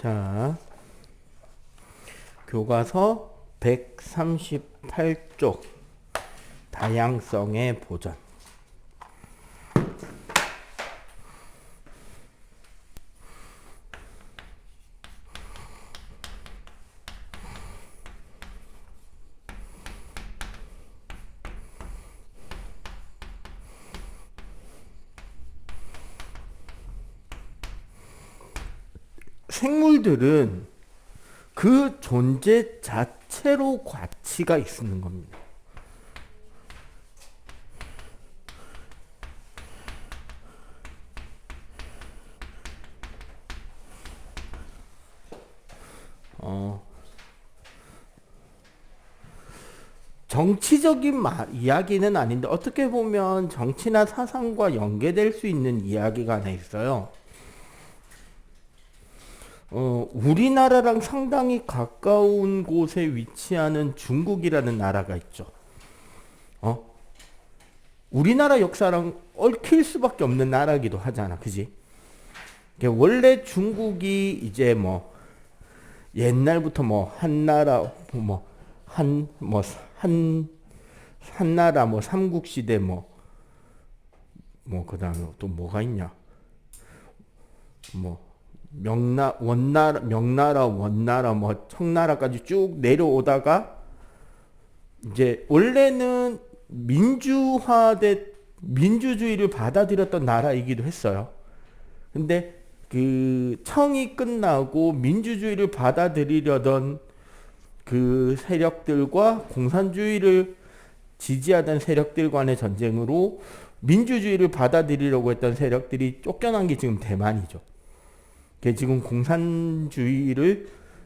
자, 교과서 138쪽 다양성의 보전. 생물들은 그 존재 자체로 가치가 있는 겁니다. 정치적인 이야기는 아닌데 어떻게 보면 정치나 사상과 연계될 수 있는 이야기가 하나 있어요. 우리나라랑 상당히 가까운 곳에 위치하는 중국이라는 나라가 있죠. 우리나라 역사랑 얽힐 수밖에 없는 나라기도 하잖아, 그지? 원래 중국이 이제 뭐 옛날부터 뭐 한나라 한나라 뭐 삼국시대 뭐 그다음에 또 뭐가 있냐? 뭐 명나라, 원나라, 뭐 청나라까지 쭉 내려오다가 이제 원래는 민주주의를 받아들였던 나라이기도 했어요. 근데 그 청이 끝나고 민주주의를 받아들이려던 그 세력들과 공산주의를 지지하던 세력들 간의 전쟁으로 민주주의를 받아들이려고 했던 세력들이 쫓겨난 게 지금 대만이죠. 지금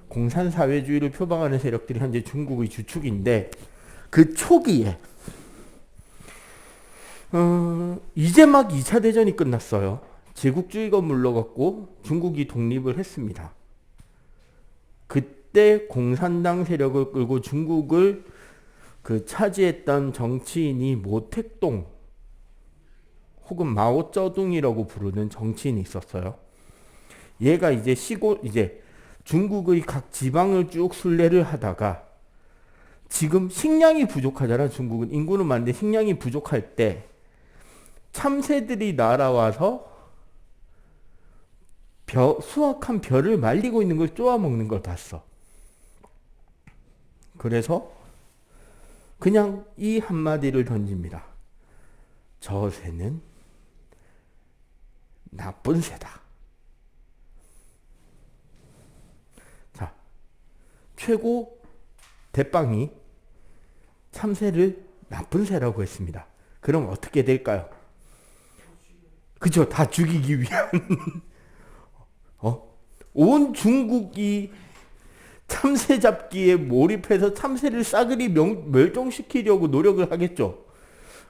공산사회주의를 표방하는 세력들이 현재 중국의 주축인데, 그 초기에 이제 막 2차 대전이 끝났어요. 제국주의가 물러갔고 중국이 독립을 했습니다. 그때 공산당 세력을 끌고 중국을 차지했던 정치인이 모택동 혹은 마오쩌둥이라고 부르는 정치인이 있었어요. 얘가 이제 중국의 각 지방을 쭉 순례를 하다가, 지금 식량이 부족하잖아. 중국은 인구는 많은데 식량이 부족할 때 참새들이 날아와서 수확한 벼를 말리고 있는 걸 쪼아 먹는 걸 봤어. 그래서 그냥 이 한마디를 던집니다. 저 새는 나쁜 새다. 자, 최고 대빵이 참새를 나쁜 새라고 했습니다. 그럼 어떻게 될까요? 그죠? 다 죽이기 위한 온 중국이 참새 잡기에 몰입해서 참새를 싸그리 멸종시키려고 노력을 하겠죠.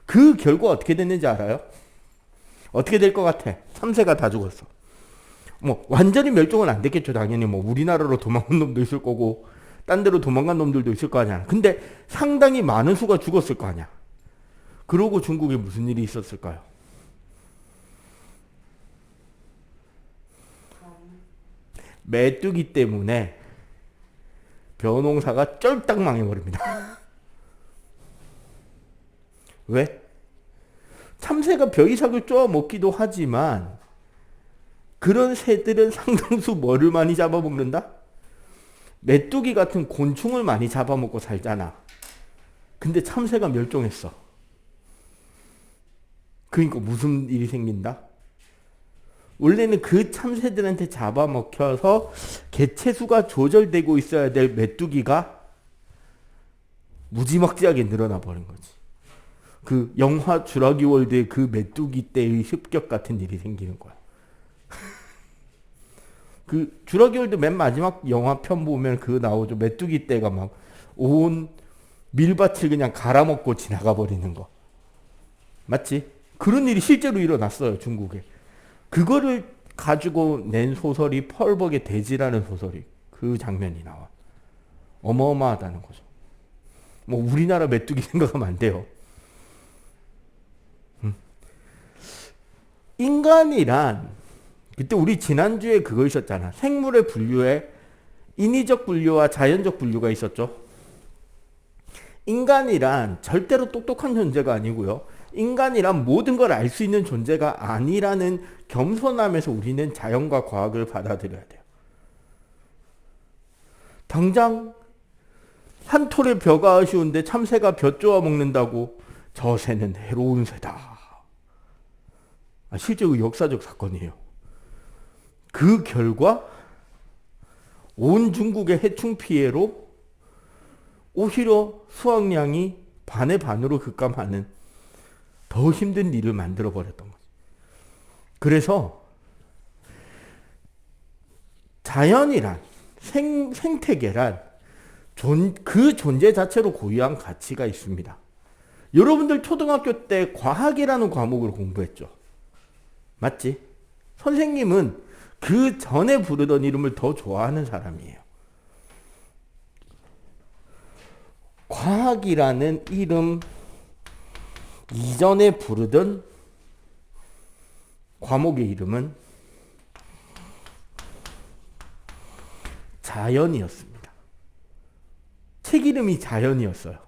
그 결과 어떻게 됐는지 알아요? 어떻게 될 것 같아? 참새가 다 죽었어. 뭐 완전히 멸종은 안 됐겠죠. 당연히 뭐 우리나라로 도망간 놈도 있을 거고 딴 데로 도망간 놈들도 있을 거 아니야. 근데 상당히 많은 수가 죽었을 거 아니야. 그러고 중국에 무슨 일이 있었을까요? 메뚜기 때문에 벼농사가 쫄딱 망해버립니다. 왜? 참새가 벼이삭을 쪼아 먹기도 하지만 그런 새들은 상당수 뭐를 많이 잡아먹는다? 메뚜기 같은 곤충을 많이 잡아먹고 살잖아. 근데 참새가 멸종했어. 그러니까 무슨 일이 생긴다? 원래는 그 참새들한테 잡아먹혀서 개체수가 조절되고 있어야 될 메뚜기가 무지막지하게 늘어나 버린 거지. 그 영화 주라기 월드의 그 메뚜기 때의 습격 같은 일이 생기는 거야. 그 주라기 월드 맨 마지막 영화 편 보면 그 나오죠. 메뚜기 떼가 막 온 밀밭을 그냥 갈아먹고 지나가 버리는 거. 맞지? 그런 일이 실제로 일어났어요, 중국에. 그거를 가지고 낸 소설이 펄벅의 돼지라는 소설이, 그 장면이 나와. 어마어마하다는 거죠. 뭐 우리나라 메뚜기 생각하면 안 돼요. 인간이란 그때 우리 지난주에 그거 있었잖아. 생물의 분류에 인위적 분류와 자연적 분류가 있었죠. 인간이란 절대로 똑똑한 존재가 아니고요. 인간이란 모든 걸 알 수 있는 존재가 아니라는 겸손함에서 우리는 자연과 과학을 받아들여야 돼요. 당장 한 톨의 벼가 아쉬운데 참새가 벼 쪼아 먹는다고 저 새는 해로운 새다. 실제 역사적 사건이에요. 그 결과 온 중국의 해충 피해로 오히려 수확량이 반의 반으로 급감하는 더 힘든 일을 만들어 버렸던 거죠. 그래서 자연이란 생태계란 그 존재 자체로 고유한 가치가 있습니다. 여러분들 초등학교 때 과학이라는 과목을 공부했죠. 맞지? 선생님은 그 전에 부르던 이름을 더 좋아하는 사람이에요. 과학이라는 이름 이전에 부르던 과목의 이름은 자연이었습니다. 책 이름이 자연이었어요.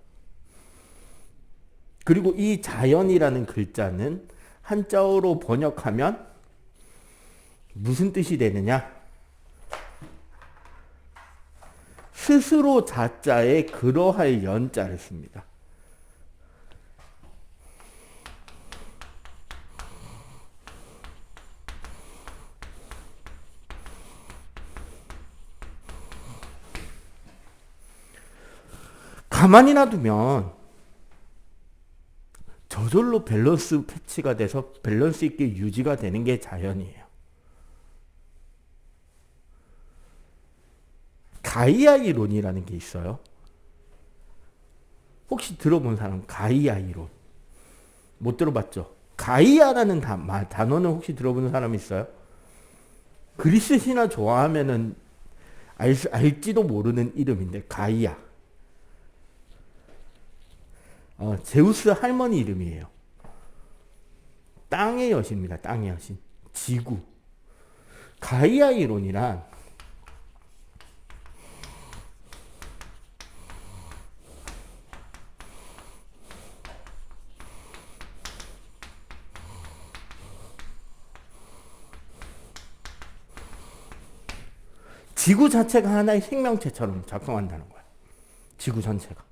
그리고 이 자연이라는 글자는 한자어로 번역하면 무슨 뜻이 되느냐? 스스로 자자에 그러할 연자를 씁니다. 가만히 놔두면 저절로 밸런스 패치가 돼서 밸런스 있게 유지가 되는 게 자연이에요. 가이아 이론이라는 게 있어요. 혹시 들어본 사람 가이아 이론? 못 들어봤죠? 가이아라는 단어는 혹시 들어본 사람 있어요? 그리스 신화 좋아하면은 알지도 모르는 이름인데 가이아. 제우스 할머니 이름이에요. 땅의 여신입니다. 땅의 여신. 지구. 가이아 이론이란 지구 자체가 하나의 생명체처럼 작동한다는 거야. 지구 전체가.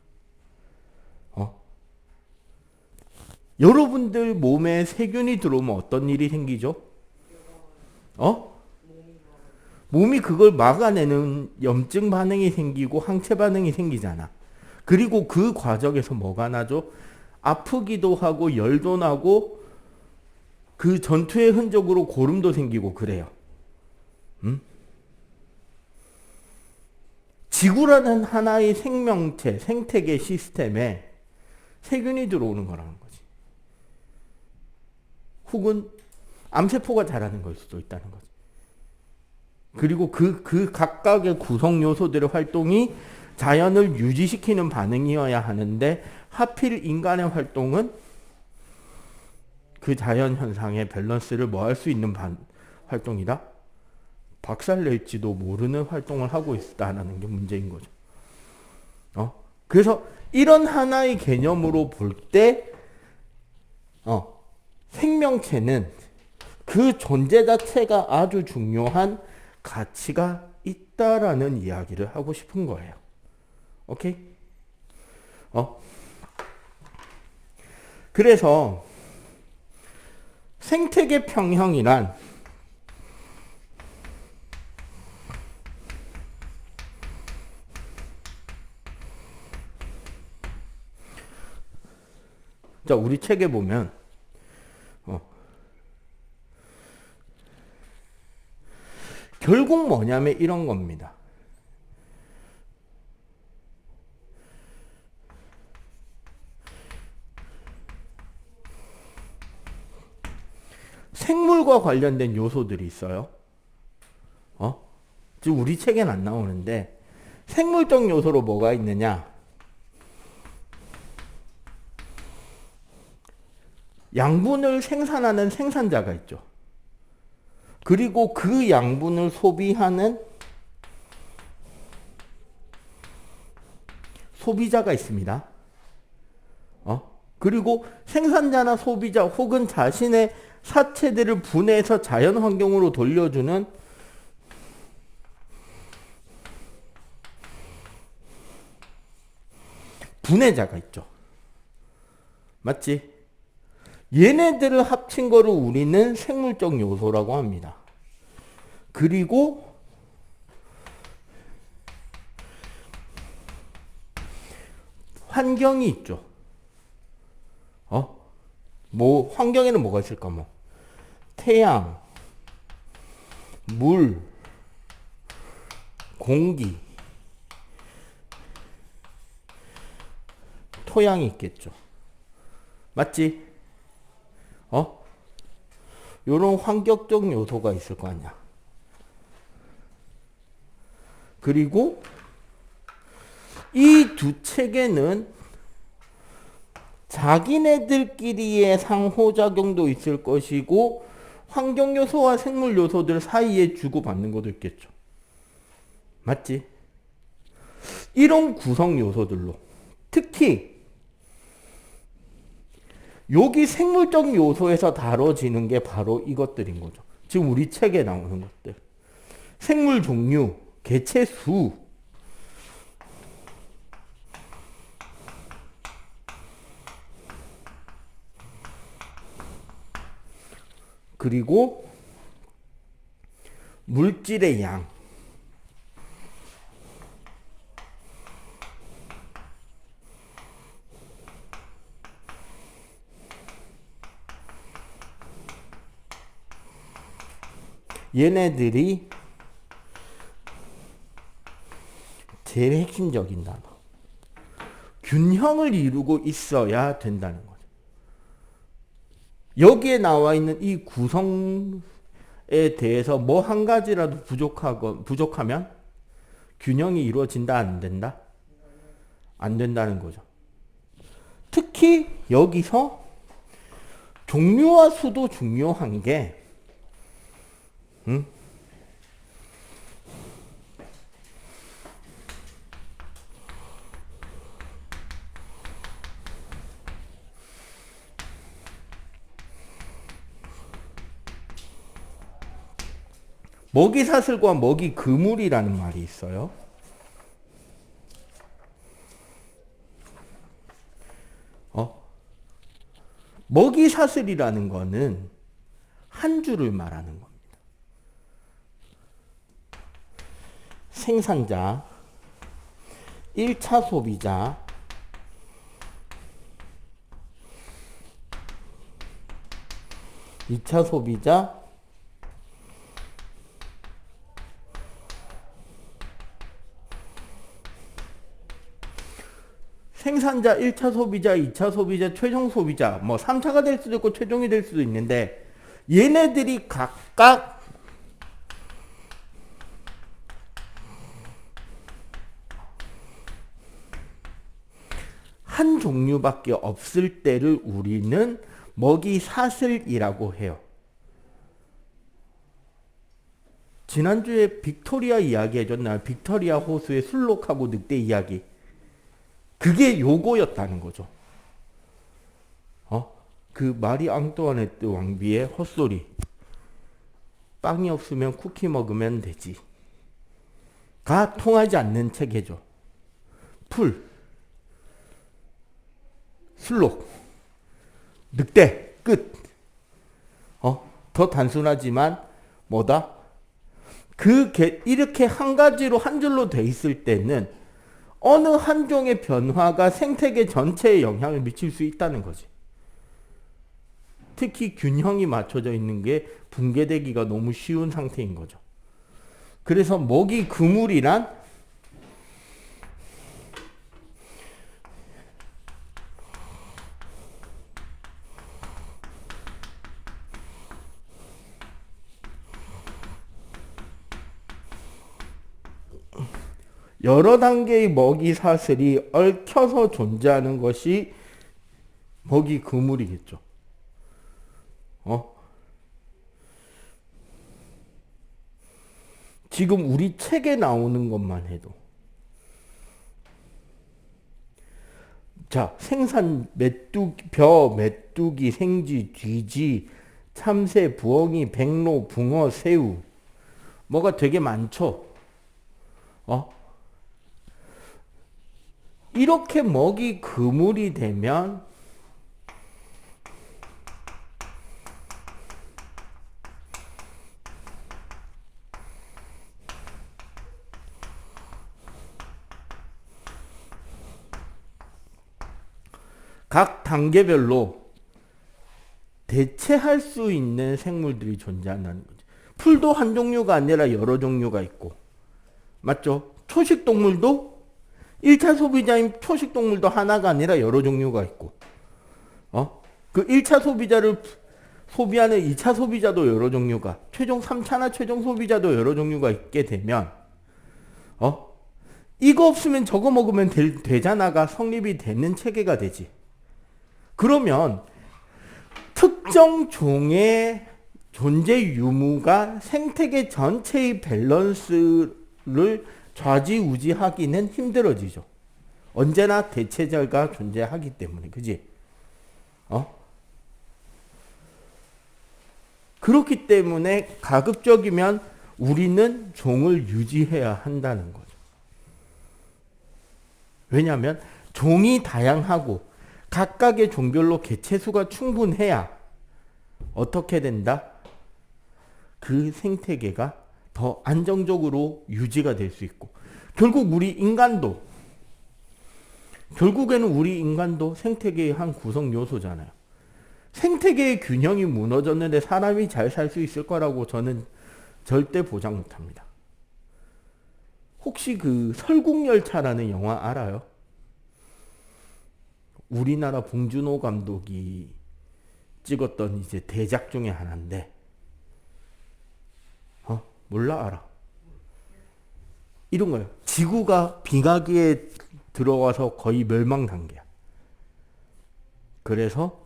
여러분들 몸에 세균이 들어오면 어떤 일이 생기죠? 몸이 그걸 막아내는 염증 반응이 생기고 항체 반응이 생기잖아. 그리고 그 과정에서 뭐가 나죠? 아프기도 하고 열도 나고 그 전투의 흔적으로 고름도 생기고 그래요. 지구라는 하나의 생명체, 생태계 시스템에 세균이 들어오는 거라는 거지. 혹은 암세포가 자라는 걸 수도 있다는 거지. 그리고 그 각각의 구성 요소들의 활동이 자연을 유지시키는 반응이어야 하는데 하필 인간의 활동은 그 자연 현상의 밸런스를 뭐 할 수 있는 활동이다? 박살낼지도 모르는 활동을 하고 있다는 게 문제인 거죠. 그래서 이런 하나의 개념으로 볼 때 생명체는 그 존재 자체가 아주 중요한 가치가 있다라는 이야기를 하고 싶은 거예요. 오케이? 그래서 생태계 평형이란 자, 우리 책에 보면 결국 뭐냐면 이런 겁니다. 생물과 관련된 요소들이 있어요. 지금 우리 책엔 안 나오는데 생물적 요소로 뭐가 있느냐? 양분을 생산하는 생산자가 있죠. 그리고 그 양분을 소비하는 소비자가 있습니다. 그리고 생산자나 소비자 혹은 자신의 사체들을 분해해서 자연 환경으로 돌려주는 분해자가 있죠. 맞지? 얘네들을 합친 거를 우리는 생물적 요소라고 합니다. 그리고 환경이 있죠. 뭐 환경에는 뭐가 있을까? 뭐 태양, 물, 공기, 토양이 있겠죠. 맞지? 요런 환경적 요소가 있을 거 아니야. 그리고 이 두 체계는 자기네들끼리의 상호작용도 있을 것이고 환경요소와 생물요소들 사이에 주고받는 것도 있겠죠. 맞지? 이런 구성요소들로 특히 여기 생물적 요소에서 다뤄지는 게 바로 이것들인 거죠. 지금 우리 책에 나오는 것들. 생물 종류, 개체 수, 그리고 물질의 양, 얘네들이 제일 핵심적인 단어. 균형을 이루고 있어야 된다는 거죠. 여기에 나와 있는 이 구성에 대해서 뭐 한 가지라도 부족하면 균형이 이루어진다, 안 된다? 안 된다는 거죠. 특히 여기서 종류와 수도 중요한 게 먹이사슬과 먹이그물이라는 말이 있어요. 먹이사슬이라는 거는 한 줄을 말하는 겁니다. 생산자, 1차 소비자, 이차 소비자, 생산자, 1차 소비자, 2차 소비자, 최종 소비자, 뭐 3차가 될 수도 있고 최종이 될 수도 있는데 얘네들이 각각 한 종류밖에 없을 때를 우리는 먹이사슬이라고 해요. 지난주에 빅토리아 이야기 해줬나요? 빅토리아 호수의 술록하고 늑대 이야기. 그게 요거였다는 거죠. 그 마리 앙뚜아네트 왕비의 헛소리. 빵이 없으면 쿠키 먹으면 되지. 가 통하지 않는 체계죠. 풀, 술록, 늑대, 끝. 더 단순하지만 뭐다? 이렇게 한 가지로 한 줄로 돼 있을 때는 어느 한 종의 변화가 생태계 전체에 영향을 미칠 수 있다는 거지. 특히 균형이 맞춰져 있는 게 붕괴되기가 너무 쉬운 상태인 거죠. 그래서 먹이 그물이란 여러 단계의 먹이 사슬이 얽혀서 존재하는 것이 먹이 그물이겠죠. 지금 우리 책에 나오는 것만 해도 자, 생산, 메뚜기, 벼, 메뚜기, 생쥐, 쥐쥐, 참새, 부엉이, 백로, 붕어, 새우 뭐가 되게 많죠. 이렇게 먹이 그물이 되면 각 단계별로 대체할 수 있는 생물들이 존재한다는 거죠. 풀도 한 종류가 아니라 여러 종류가 있고, 맞죠? 초식 동물도 1차 소비자인 초식 동물도 하나가 아니라 여러 종류가 있고, 그 1차 소비자를 소비하는 2차 소비자도 여러 종류가, 최종 3차나 최종 소비자도 여러 종류가 있게 되면, 이거 없으면 저거 먹으면 되잖아가 성립이 되는 체계가 되지. 그러면 특정 종의 존재 유무가 생태계 전체의 밸런스를 좌지우지하기는 힘들어지죠. 언제나 대체자가 존재하기 때문에, 그지? 그렇기 때문에 가급적이면 우리는 종을 유지해야 한다는 거죠. 왜냐하면 종이 다양하고 각각의 종별로 개체수가 충분해야 어떻게 된다? 그 생태계가 더 안정적으로 유지가 될 수 있고, 결국에는 우리 인간도 생태계의 한 구성 요소잖아요. 생태계의 균형이 무너졌는데 사람이 잘 살 수 있을 거라고 저는 절대 보장 못합니다. 혹시 그 설국열차라는 영화 알아요? 우리나라 봉준호 감독이 찍었던 이제 대작 중에 하나인데, 몰라? 알아? 이런 거예요. 지구가 빙하기에 들어와서 거의 멸망 단계야. 그래서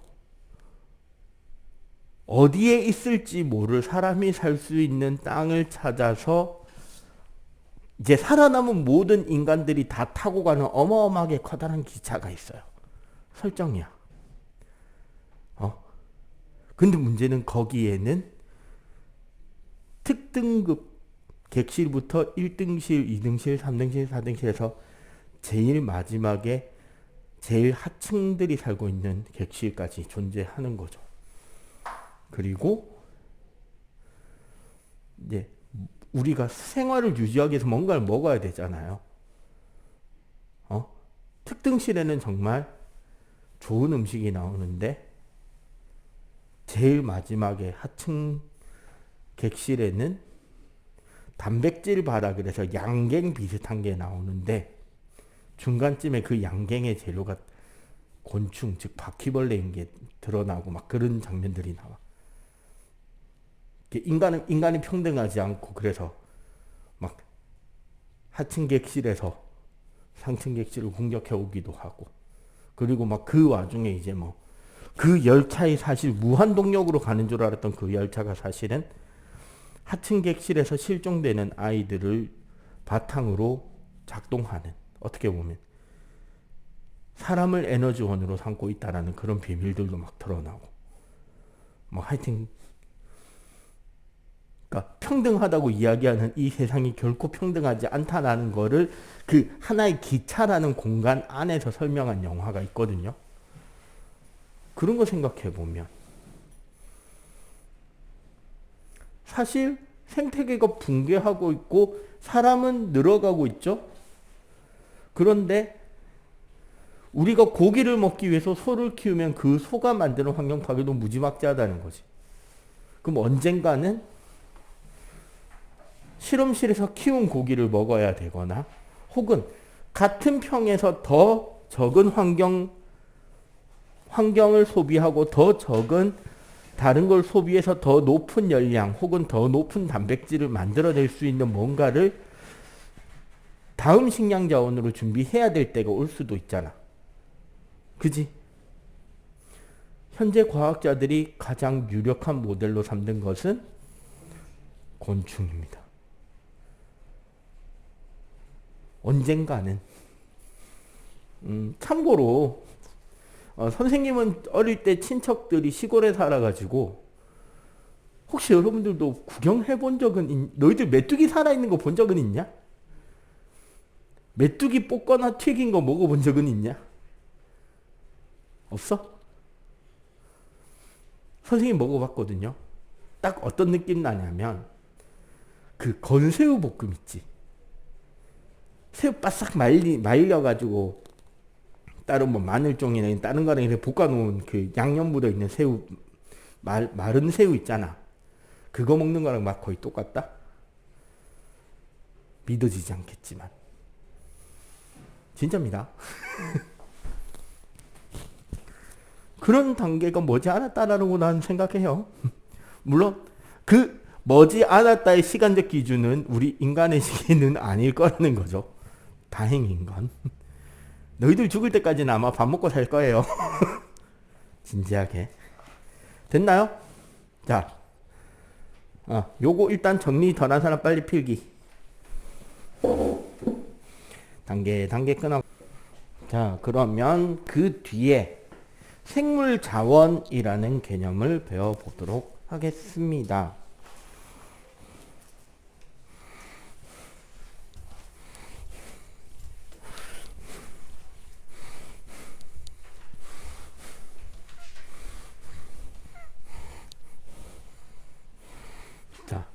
어디에 있을지 모를 사람이 살 수 있는 땅을 찾아서 이제 살아남은 모든 인간들이 다 타고 가는 어마어마하게 커다란 기차가 있어요. 설정이야. 근데 문제는 거기에는 특등급 객실부터 1등실, 2등실, 3등실, 4등실에서 제일 마지막에 제일 하층들이 살고 있는 객실까지 존재하는 거죠. 그리고 이제 우리가 생활을 유지하기 위해서 뭔가를 먹어야 되잖아요. 특등실에는 정말 좋은 음식이 나오는데 제일 마지막에 하층 객실에는 단백질 바라 그래서 양갱 비슷한 게 나오는데 중간쯤에 그 양갱의 재료가 곤충 즉 바퀴벌레인 게 드러나고 막 그런 장면들이 나와. 인간이 평등하지 않고 그래서 막 하층 객실에서 상층 객실을 공격해 오기도 하고, 그리고 막 그 와중에 이제 뭐 그 열차에 사실 무한 동력으로 가는 줄 알았던 그 열차가 사실은 하층 객실에서 실종되는 아이들을 바탕으로 작동하는, 어떻게 보면 사람을 에너지원으로 삼고 있다라는 그런 비밀들도 막 드러나고, 뭐 하여튼 그러니까 평등하다고 이야기하는 이 세상이 결코 평등하지 않다라는 거를 그 하나의 기차라는 공간 안에서 설명한 영화가 있거든요. 그런 거 생각해 보면 사실 생태계가 붕괴하고 있고 사람은 늘어가고 있죠. 그런데 우리가 고기를 먹기 위해서 소를 키우면 그 소가 만드는 환경 파괴도 무지막지하다는 거지. 그럼 언젠가는 실험실에서 키운 고기를 먹어야 되거나, 혹은 같은 평에서 더 적은 환경을 소비하고 더 적은 다른 걸 소비해서 더 높은 열량 혹은 더 높은 단백질을 만들어낼 수 있는 뭔가를 다음 식량 자원으로 준비해야 될 때가 올 수도 있잖아. 그지? 현재 과학자들이 가장 유력한 모델로 삼는 것은 곤충입니다. 언젠가는. 참고로 선생님은 어릴 때 친척들이 시골에 살아가지고 혹시 여러분들도 구경해 본 적은 너희들 메뚜기 살아있는 거 본 적은 있냐? 메뚜기 볶거나 튀긴 거 먹어본 적은 있냐? 없어? 선생님 먹어봤거든요. 딱 어떤 느낌 나냐면 그 건새우 볶음 있지. 새우 바싹 말려가지고 다른 뭐 마늘종이나 다른 거랑 이렇게 볶아놓은 그 양념 묻어있는 새우 마른 새우 있잖아. 그거 먹는 거랑 맛 거의 똑같다? 믿어지지 않겠지만 진짜입니다. 그런 단계가 머지않았다라고 나는 생각해요. 물론 그 머지않았다의 시간적 기준은 우리 인간의 시기는 아닐 거라는 거죠. 다행인 건. 너희들 죽을 때까지는 아마 밥 먹고 살 거예요. 진지하게. 됐나요? 자, 요거 일단 정리 덜한 사람 빨리 필기. 단계 끊어. 자, 그러면 그 뒤에 생물자원이라는 개념을 배워보도록 하겠습니다. 자,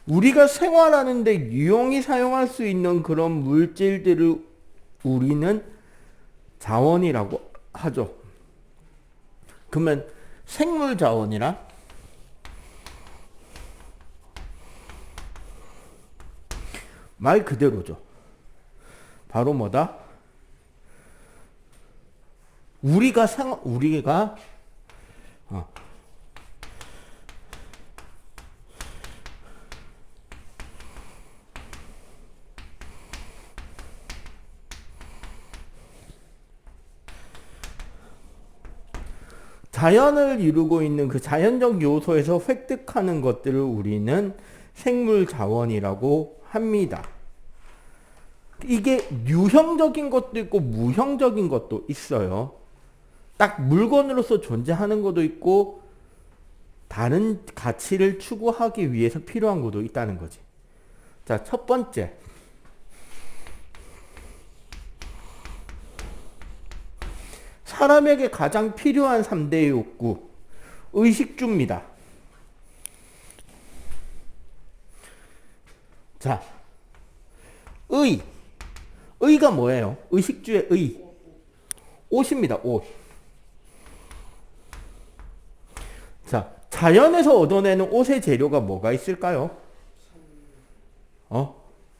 우리가 생활하는데 유용히 사용할 수 있는 그런 물질들을 우리는 자원이라고 하죠. 그러면 생물 자원이란 말 그대로죠. 바로 뭐다? 우리가 자연을 이루고 있는 그 자연적 요소에서 획득하는 것들을 우리는 생물 자원이라고 합니다. 이게 유형적인 것도 있고 무형적인 것도 있어요. 딱 물건으로서 존재하는 것도 있고 다른 가치를 추구하기 위해서 필요한 것도 있다는 거지. 자, 첫 번째. 사람에게 가장 필요한 3대 욕구, 의식주입니다. 자, 의가 뭐예요? 의식주의 의. 옷입니다, 옷. 자, 자연에서 얻어내는 옷의 재료가 뭐가 있을까요?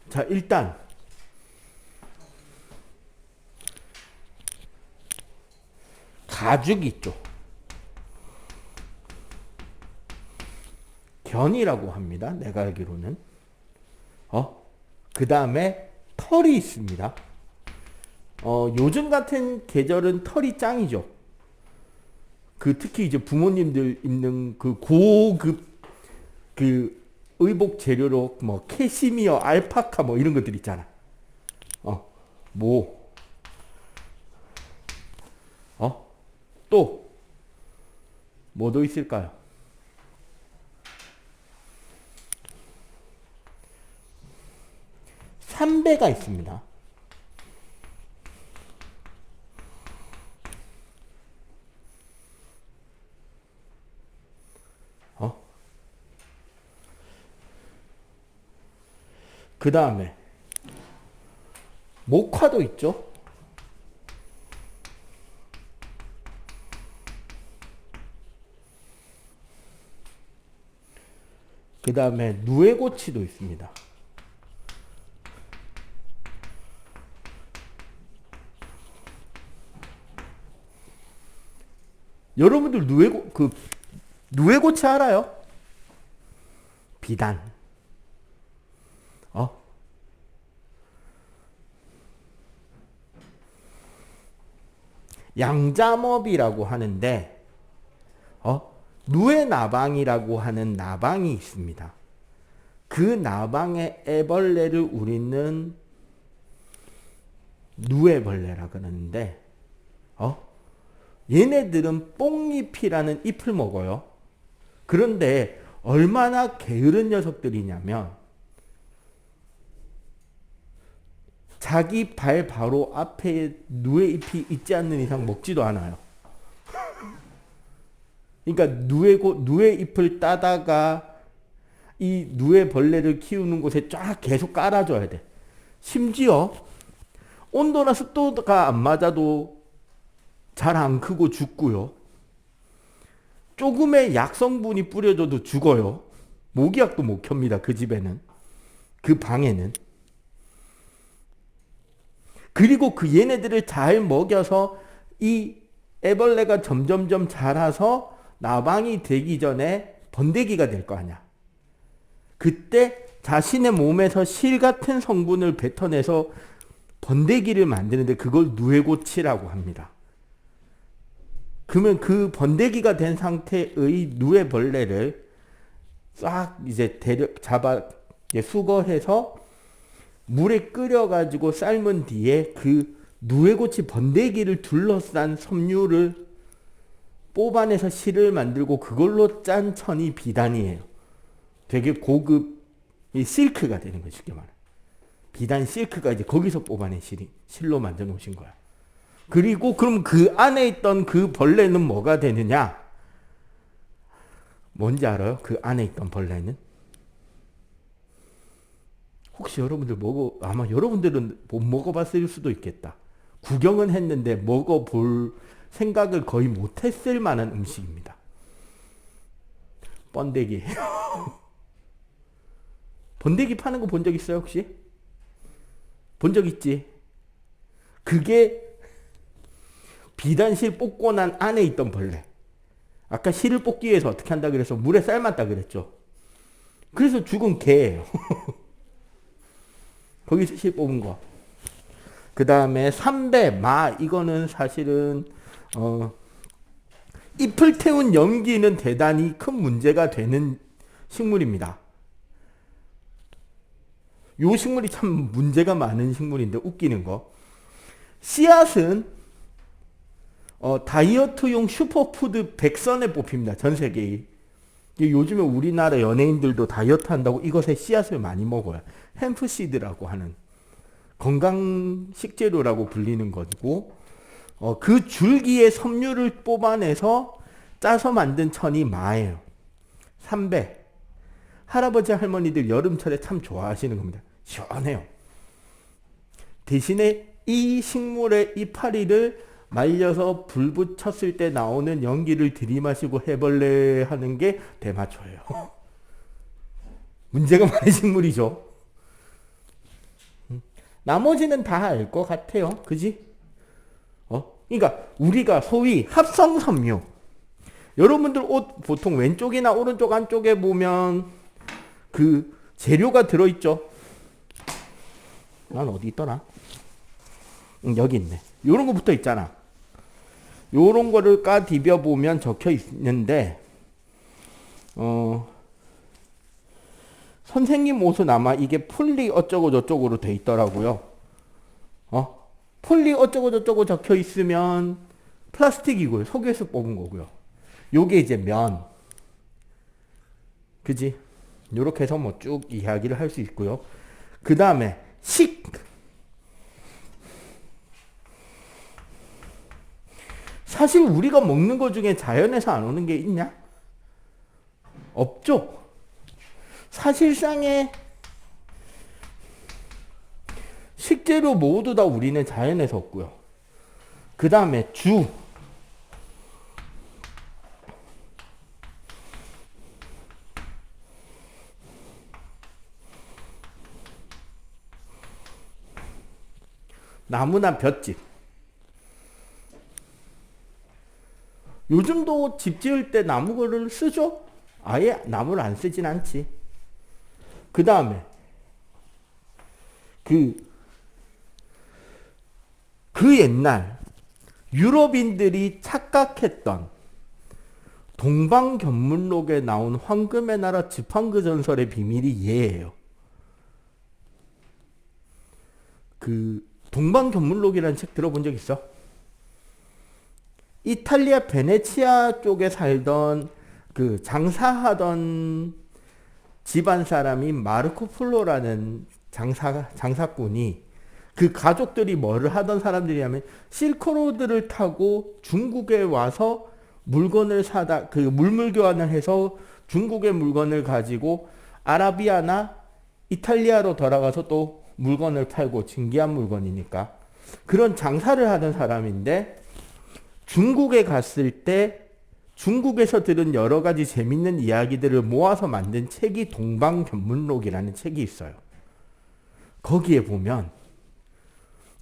자, 일단 가죽이 있죠. 견이라고 합니다. 내가 알기로는. 그 다음에 털이 있습니다. 요즘 같은 계절은 털이 짱이죠. 특히 이제 부모님들 입는 그 고급 그 의복 재료로 뭐 캐시미어, 알파카 뭐 이런 것들 있잖아. 또 뭐도 있을까요? 삼배가 있습니다. 그 다음에 목화도 있죠. 그 다음에 누에고치도 있습니다. 여러분들 누에고치 알아요? 비단. 양잠업이라고 하는데 누에나방이라고 하는 나방이 있습니다. 그 나방의 애벌레를 우리는 누에벌레라 그러는데 얘네들은 뽕잎이라는 잎을 먹어요. 그런데 얼마나 게으른 녀석들이냐면 자기 발 바로 앞에 누에잎이 있지 않는 이상 먹지도 않아요. 그러니까 누에잎을 따다가 이 누에벌레를 키우는 곳에 쫙 계속 깔아줘야 돼. 심지어 온도나 습도가 안 맞아도 잘 안 크고 죽고요. 조금의 약성분이 뿌려져도 죽어요. 모기약도 못 켭니다. 그 집에는. 그 방에는. 그리고 그 얘네들을 잘 먹여서 이 애벌레가 점점점 자라서 나방이 되기 전에 번데기가 될 거 아니야. 그때 자신의 몸에서 실 같은 성분을 뱉어내서 번데기를 만드는데 그걸 누에고치라고 합니다. 그러면 그 번데기가 된 상태의 누에벌레를 싹 이제 수거해서 물에 끓여가지고 삶은 뒤에 그 누에고치 번데기를 둘러싼 섬유를 뽑아내서 실을 만들고 그걸로 짠 천이 비단이에요. 되게 고급 이 실크가 되는 거죠. 쉽게 말해. 비단 실크가 이제 거기서 뽑아낸 실로 만들어 놓으신 거야. 그리고 그럼 그 안에 있던 그 벌레는 뭐가 되느냐? 뭔지 알아요? 그 안에 있던 벌레는? 혹시 여러분들 아마 여러분들은 못 먹어봤을 수도 있겠다. 구경은 했는데 먹어볼 생각을 거의 못했을 만한 음식입니다. 번데기예요. 번데기 파는 거 본 적 있어요 혹시? 본 적 있지? 그게 비단실 뽑고 난 안에 있던 벌레. 아까 실을 뽑기 위해서 어떻게 한다 그래서 물에 삶았다 그랬죠. 그래서 죽은 개예요. 거기서 실 뽑은 거. 그 다음에 삼배, 마 이거는 사실은 잎을 태운 연기는 대단히 큰 문제가 되는 식물입니다. 요 식물이 참 문제가 많은 식물인데 웃기는 거. 씨앗은 다이어트용 슈퍼푸드 100선에 뽑힙니다. 전 세계에. 요즘에 우리나라 연예인들도 다이어트 한다고 이것의 씨앗을 많이 먹어요. 햄프시드라고 하는 건강 식재료라고 불리는 거고 그 줄기의 섬유를 뽑아내서 짜서 만든 천이 마예요. 삼배. 할아버지 할머니들 여름철에 참 좋아하시는 겁니다. 시원해요. 대신에 이 식물의 이파리를 말려서 불 붙였을 때 나오는 연기를 들이마시고 해벌레 하는 게 대마초예요. 문제가 많은 식물이죠. 나머지는 다 알 것 같아요. 그지? 그러니까 우리가 소위 합성섬유. 여러분들 옷 보통 왼쪽이나 오른쪽 안쪽에 보면 그 재료가 들어있죠. 난 어디 있더라? 여기 있네. 요런 거 붙어 있잖아. 요런 거를 까디벼 보면 적혀 있는데 선생님 옷은 아마 이게 폴리 어쩌고 저쩌고로 돼 있더라고요. 폴리 어쩌고 저쩌고 적혀 있으면 플라스틱이고요. 석유에서 뽑은 거고요. 요게 이제 면. 그지? 요렇게 해서 뭐 쭉 이야기를 할 수 있고요. 그 다음에 사실 우리가 먹는 것 중에 자연에서 안 오는 게 있냐? 없죠. 사실상의 식재료 모두 다 우리는 자연에서 얻고요. 그 다음에 나무나 볏짚. 요즘도 집 지을 때 나무를 쓰죠? 아예 나무를 안 쓰진 않지. 그 다음에 그 옛날 유럽인들이 착각했던 동방견문록에 나온 황금의 나라 지팡그 전설의 비밀이 얘예요. 그 동방견문록이라는 책 들어본 적 있어? 이탈리아 베네치아 쪽에 살던 그 장사하던 집안 사람인 마르코 폴로라는 장사꾼이, 그 가족들이 뭐를 하던 사람들이냐면 실크로드를 타고 중국에 와서 물건을 사다, 그 물물 교환을 해서 중국의 물건을 가지고 아라비아나 이탈리아로 돌아가서 또 물건을 팔고, 진귀한 물건이니까 그런 장사를 하던 사람인데, 중국에 갔을 때 중국에서 들은 여러 가지 재밌는 이야기들을 모아서 만든 책이 동방견문록이라는 책이 있어요. 거기에 보면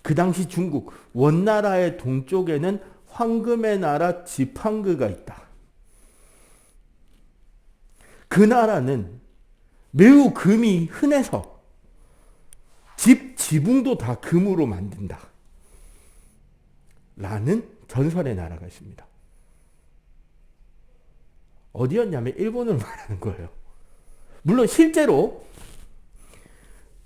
그 당시 중국 원나라의 동쪽에는 황금의 나라 지팡그가 있다. 그 나라는 매우 금이 흔해서 지붕도 다 금으로 만든다. 라는 전설의 나라가 있습니다. 어디였냐면 일본을 말하는 거예요. 물론 실제로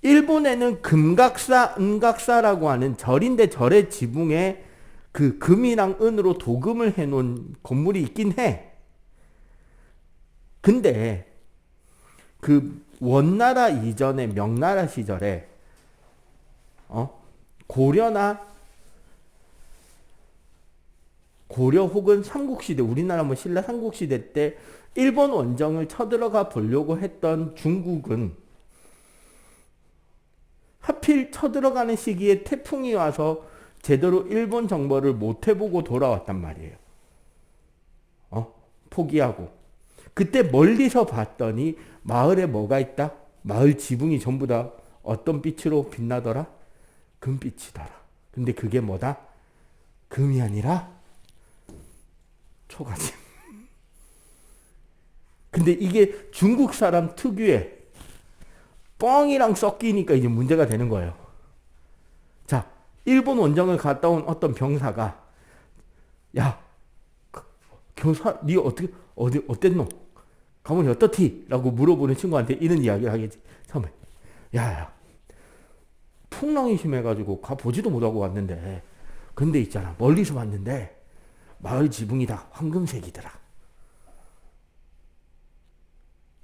일본에는 금각사, 은각사라고 하는 절인데 절의 지붕에 그 금이랑 은으로 도금을 해놓은 건물이 있긴 해. 근데 그 원나라 이전에 명나라 시절에 고려 혹은 삼국시대, 우리나라 뭐 신라 삼국시대 때 일본 원정을 쳐들어가 보려고 했던 중국은 하필 쳐들어가는 시기에 태풍이 와서 제대로 일본 정보를 못 해보고 돌아왔단 말이에요. 포기하고. 그때 멀리서 봤더니 마을에 뭐가 있다? 마을 지붕이 전부 다 어떤 빛으로 빛나더라? 금빛이더라. 근데 그게 뭐다? 금이 아니라 초가집. 근데 이게 중국 사람 특유의 뻥이랑 섞이니까 이제 문제가 되는 거예요. 자, 일본 원정을 갔다 온 어떤 병사가, 야, 교사, 니 어땠노? 가문이 어떻디? 라고 물어보는 친구한테 이런 이야기를 하겠지. 처음에, 야, 풍랑이 심해가지고 가보지도 못하고 왔는데, 근데 있잖아, 멀리서 봤는데 마을 지붕이 다 황금색이더라.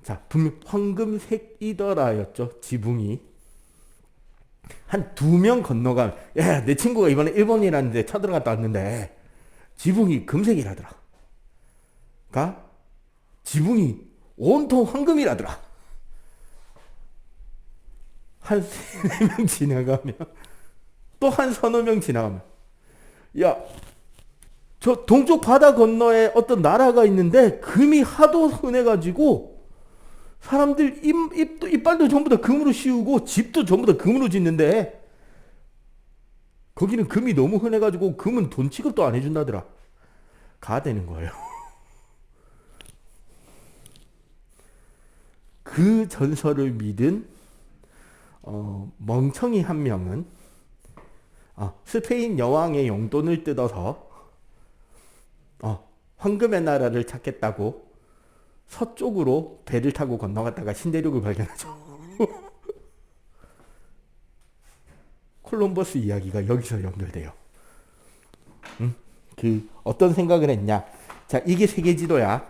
자, 분명 황금색이더라였죠, 지붕이. 한 2명 건너가면, 야, 내 친구가 이번에 일본이라는 데 쳐들어갔다 왔는데 지붕이 금색이라더라. 지붕이 온통 황금이라더라. 한 3-4명 지나가면, 또 한 3-4명 지나가면, 야, 저 동쪽 바다 건너에 어떤 나라가 있는데 금이 하도 흔해가지고 사람들 이빨도 전부 다 금으로 씌우고 집도 전부 다 금으로 짓는데 거기는 금이 너무 흔해가지고 금은 돈 취급도 안 해준다더라. 되는 거예요. 그 전설을 믿은 멍청이 한 명은 스페인 여왕의 용돈을 뜯어서 황금의 나라를 찾겠다고 서쪽으로 배를 타고 건너갔다가 신대륙을 발견하죠. 콜럼버스 이야기가 여기서 연결돼요. 그 어떤 생각을 했냐? 자, 이게 세계 지도야.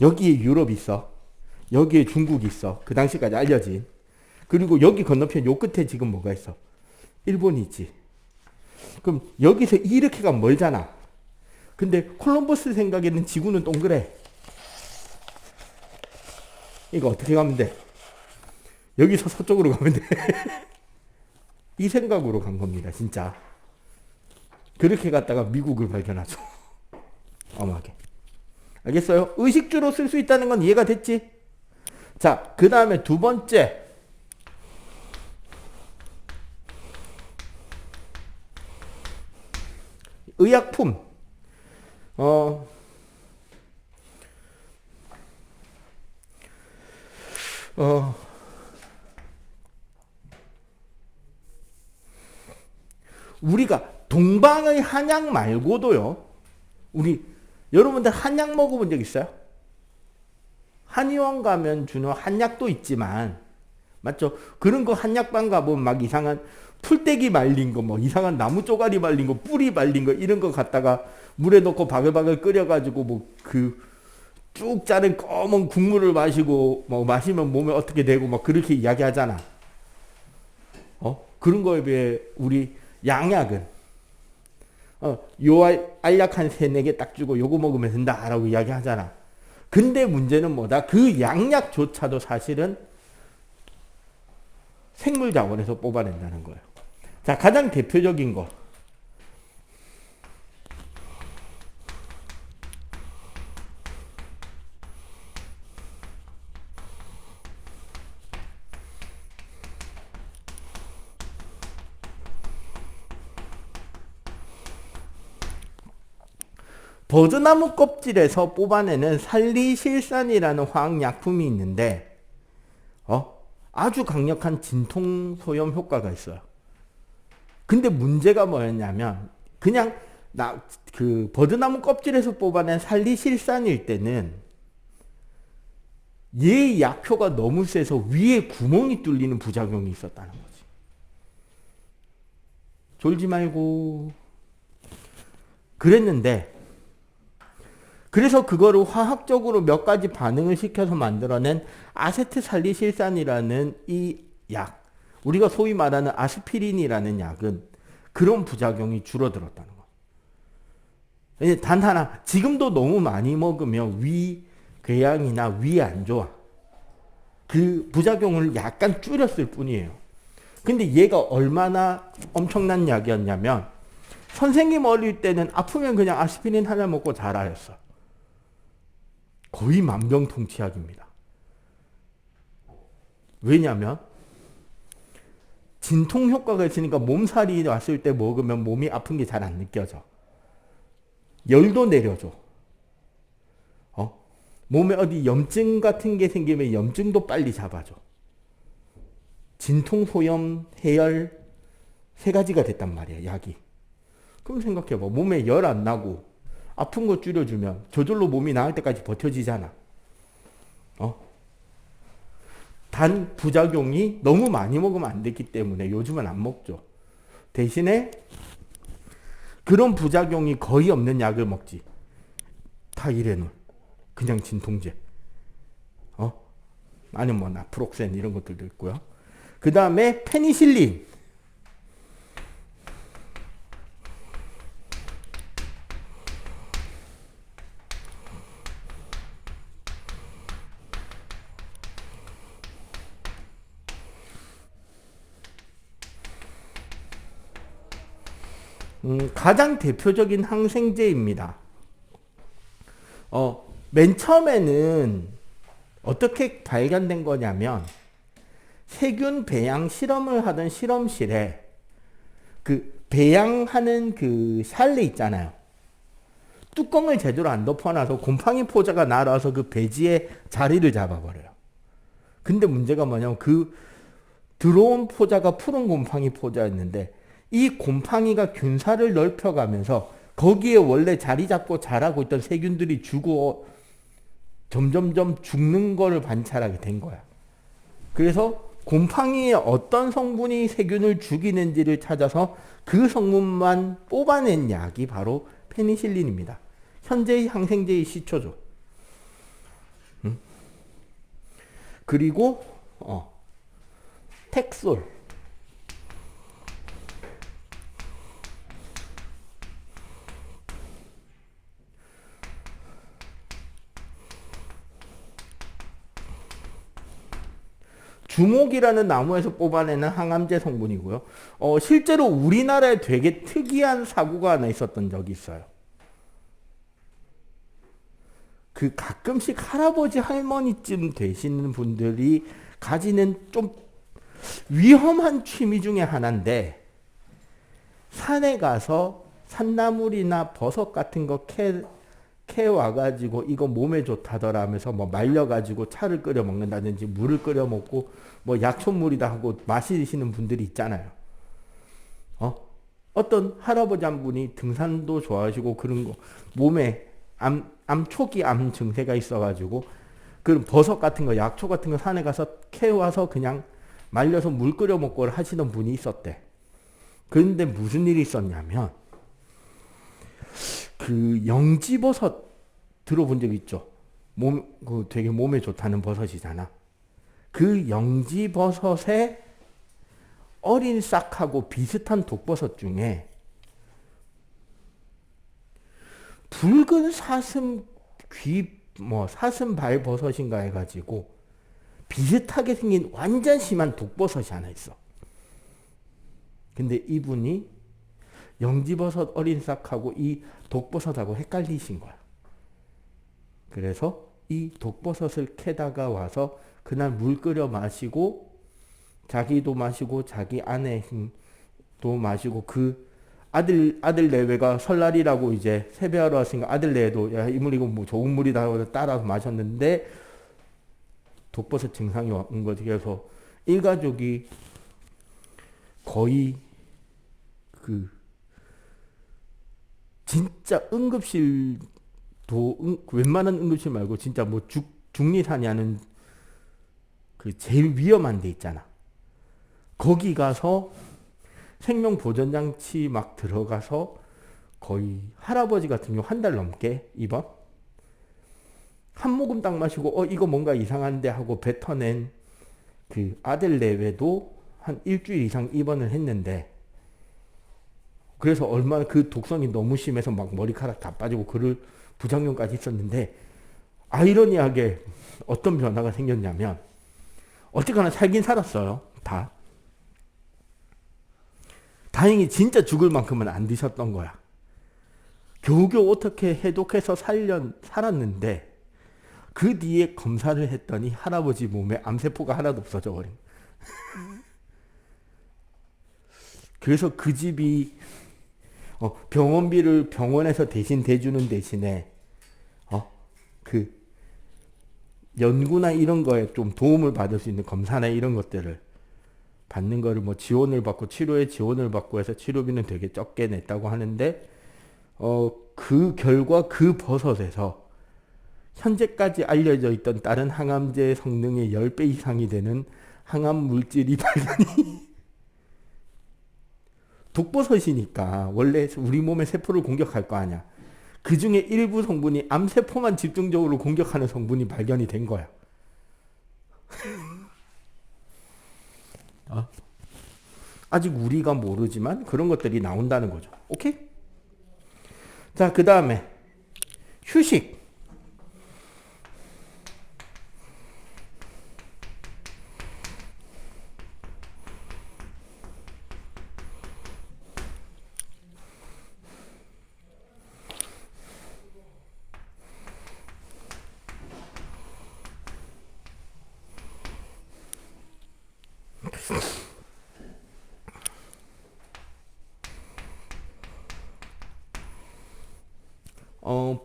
여기에 유럽이 있어. 여기에 중국이 있어. 그 당시까지 알려진. 그리고 여기 건너편 요 끝에 지금 뭐가 있어? 일본이 있지. 그럼 여기서 이렇게 가면 멀잖아. 근데 콜럼버스 생각에는 지구는 동그래. 이거 어떻게 가면 돼? 여기서 서쪽으로 가면 돼. 이 생각으로 간 겁니다, 진짜. 그렇게 갔다가 미국을 발견하죠. 엄하게. 알겠어요? 의식주로 쓸 수 있다는 건 이해가 됐지? 자, 그 다음에 두 번째. 의약품. 우리가 동방의 한약 말고도요. 우리 여러분들 한약 먹어본 적 있어요? 한의원 가면 주는 한약도 있지만 맞죠? 그런 거 한약방 가보면 막 이상한 풀떼기 말린 거, 뭐 이상한 나무 쪼가리 말린 거, 뿌리 말린 거 이런 거 갖다가 물에 넣고 바글바글 끓여가지고 뭐 그 쭉 자른 검은 국물을 마시고 뭐 마시면 몸에 어떻게 되고 막 그렇게 이야기하잖아. 그런 거에 비해 우리 양약은 요 알약 한 3-4개 딱 주고 요거 먹으면 된다라고 이야기하잖아. 근데 문제는 뭐다? 그 양약조차도 사실은 생물 자원에서 뽑아낸다는 거예요. 자, 가장 대표적인 거. 버드나무 껍질에서 뽑아내는 살리실산이라는 화학약품이 있는데 아주 강력한 진통 소염 효과가 있어요. 근데 문제가 뭐였냐면 그냥 그 버드나무 껍질에서 뽑아낸 살리실산일 때는 얘 약효가 너무 세서 위에 구멍이 뚫리는 부작용이 있었다는 거지. 졸지 말고 그랬는데 그래서 그거를 화학적으로 몇 가지 반응을 시켜서 만들어낸 아세트살리실산이라는 이 약, 우리가 소위 말하는 아스피린이라는 약은 그런 부작용이 줄어들었다는 거예요. 단 하나, 지금도 너무 많이 먹으면 위 궤양이나 위 안 좋아. 그 부작용을 약간 줄였을 뿐이에요. 근데 얘가 얼마나 엄청난 약이었냐면 선생님 어릴 때는 아프면 그냥 아스피린 하나 먹고 자라였어. 거의 만병통치약입니다. 왜냐하면 진통 효과가 있으니까 몸살이 왔을 때 먹으면 몸이 아픈 게 잘 안 느껴져. 열도 내려줘. 몸에 어디 염증 같은 게 생기면 염증도 빨리 잡아줘. 진통, 소염, 해열 3가지가 됐단 말이야, 약이. 그럼 생각해봐. 몸에 열 안 나고 아픈 거 줄여주면 저절로 몸이 나을 때까지 버텨지잖아. 단 부작용이 너무 많이 먹으면 안 됐기 때문에 요즘은 안 먹죠. 대신에 그런 부작용이 거의 없는 약을 먹지. 타이레놀, 그냥 진통제. 아니면 뭐 나프록센 이런 것들도 있고요. 그 다음에 페니실린. 가장 대표적인 항생제입니다. 맨 처음에는 어떻게 발견된 거냐면 세균 배양 실험을 하던 실험실에 그 배양하는 그 샬레 있잖아요. 뚜껑을 제대로 안 덮어놔서 곰팡이 포자가 날아와서 그 배지에 자리를 잡아버려요. 근데 문제가 뭐냐면 그 들어온 포자가 푸른 곰팡이 포자였는데 이 곰팡이가 균사를 넓혀가면서 거기에 원래 자리 잡고 자라고 있던 세균들이 죽고 점점점 죽는 거를 관찰하게 된 거야. 그래서 곰팡이의 어떤 성분이 세균을 죽이는지를 찾아서 그 성분만 뽑아낸 약이 바로 페니실린입니다. 현재의 항생제의 시초죠. 그리고 텍솔. 주목이라는 나무에서 뽑아내는 항암제 성분이고요. 실제로 우리나라에 되게 특이한 사고가 하나 있었던 적이 있어요. 그 가끔씩 할아버지 할머니쯤 되시는 분들이 가지는 좀 위험한 취미 중에 하나인데 산에 가서 산나물이나 버섯 같은 거 캐 와가지고 이거 몸에 좋다더라 하면서 뭐 말려가지고 차를 끓여 먹는다든지 물을 끓여 먹고 뭐 약초물이다 하고 마시시는 분들이 있잖아요. 어떤 할아버지 한 분이 등산도 좋아하시고 그런 거 몸에 초기 암 증세가 있어가지고 그런 버섯 같은 거 약초 같은 거 산에 가서 캐와서 그냥 말려서 물 끓여 먹고 하시던 분이 있었대. 그런데 무슨 일이 있었냐면 그 영지버섯 들어본 적 있죠? 그 되게 몸에 좋다는 버섯이잖아. 그 영지버섯에 어린 싹하고 비슷한 독버섯 중에 붉은 사슴발 버섯인가 해가지고 비슷하게 생긴 완전 심한 독버섯이 하나 있어. 근데 이분이 영지버섯 어린 싹하고 이 독버섯하고 헷갈리신 거야. 그래서 이 독버섯을 캐다가 와서 그날 물 끓여 마시고 자기도 마시고 자기 아내도 마시고 그 아들 내외가 설날이라고 이제 세배하러 왔으니까 아들 내외도 야, 이 물 이거 뭐 좋은 물이다 따라서 마셨는데 독버섯 증상이 온 거지. 그래서 일가족이 거의 그 진짜 응급실도 웬만한 응급실 말고 진짜 뭐 중리산이 하는 그 제일 위험한 데 있잖아. 거기 가서 생명보전장치 막 들어가서 거의 할아버지 같은 경우 한 달 넘게 입원. 한 모금 딱 마시고 이거 뭔가 이상한데 하고 뱉어낸 그 아들 내외도 한 일주일 이상 입원을 했는데 그래서 얼마나 그 독성이 너무 심해서 막 머리카락 다 빠지고 그럴 부작용까지 있었는데 아이러니하게 어떤 변화가 생겼냐면 어쨌거나 살긴 살았어요. 다. 다행히 진짜 죽을 만큼은 안 드셨던 거야. 겨우겨우 어떻게 해독해서 살았는데 그 뒤에 검사를 했더니 할아버지 몸에 암세포가 하나도 없어져 버린. 그래서 그 집이 병원비를 병원에서 대신 대주는 대신에 그 연구나 이런 거에 좀 도움을 받을 수 있는 검사나 이런 것들을 받는 거를 뭐 지원을 받고 치료에 지원을 받고 해서 치료비는 되게 적게 냈다고 하는데 그 결과 그 버섯에서 현재까지 알려져 있던 다른 항암제 성능의 10배 이상이 되는 항암 물질이 발견이 독버섯이니까 원래 우리 몸의 세포를 공격할 거 아니야. 그 중에 일부 성분이 암세포만 집중적으로 공격하는 성분이 발견이 된 거야. 아직 우리가 모르지만 그런 것들이 나온다는 거죠. 오케이? 자, 그 다음에 휴식.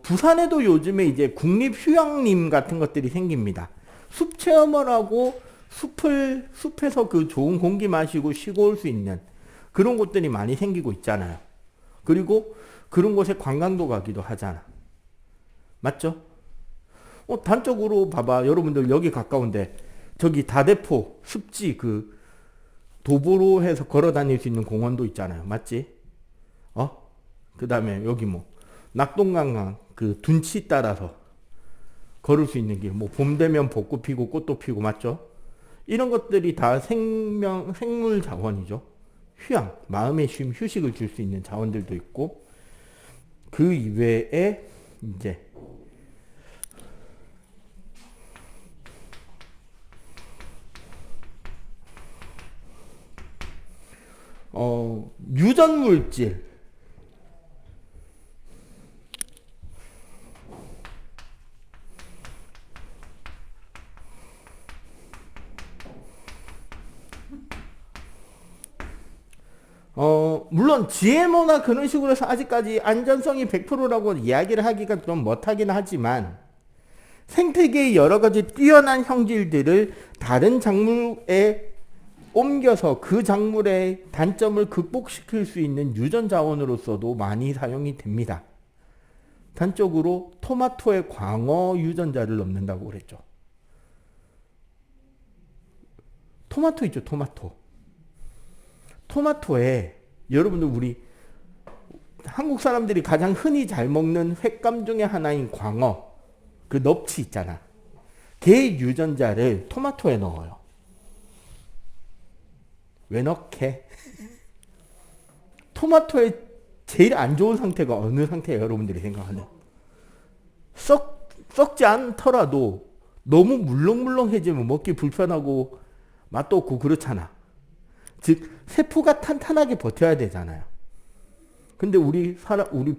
부산에도 요즘에 이제 국립휴양림 같은 것들이 생깁니다. 숲 체험을 하고 숲에서 그 좋은 공기 마시고 쉬고 올 수 있는 그런 곳들이 많이 생기고 있잖아요. 그리고 그런 곳에 관광도 가기도 하잖아. 맞죠? 단적으로 봐봐. 여러분들 여기 가까운데 저기 다대포 습지 그 도보로 해서 걸어 다닐 수 있는 공원도 있잖아요. 맞지? 그 다음에 여기 뭐 낙동강강 그 둔치 따라서 걸을 수 있는 길, 뭐 봄 되면 벚꽃 피고 꽃도 피고 맞죠? 이런 것들이 다 생물 자원이죠. 휴양, 마음의 쉼, 휴식을 줄 수 있는 자원들도 있고 그 이외에 이제 유전 물질 물론 GMO나 그런 식으로 해서 아직까지 안전성이 100%라고 이야기를 하기가 좀 못하긴 하지만 생태계의 여러 가지 뛰어난 형질들을 다른 작물에 옮겨서 그 작물의 단점을 극복시킬 수 있는 유전 자원으로서도 많이 사용이 됩니다. 단적으로 토마토에 광어 유전자를 넣는다고 그랬죠. 토마토 있죠, 토마토. 토마토에 여러분들 우리 한국 사람들이 가장 흔히 잘 먹는 횟감 중에 하나인 광어, 그 넙치 있잖아. 걔 유전자를 토마토에 넣어요. 왜 넣게? 토마토의 제일 안 좋은 상태가 어느 상태예요? 여러분들이 생각하는. 썩지 않더라도 너무 물렁물렁해지면 먹기 불편하고 맛도 없고 그렇잖아. 즉 세포가 탄탄하게 버텨야 되잖아요. 근데 우리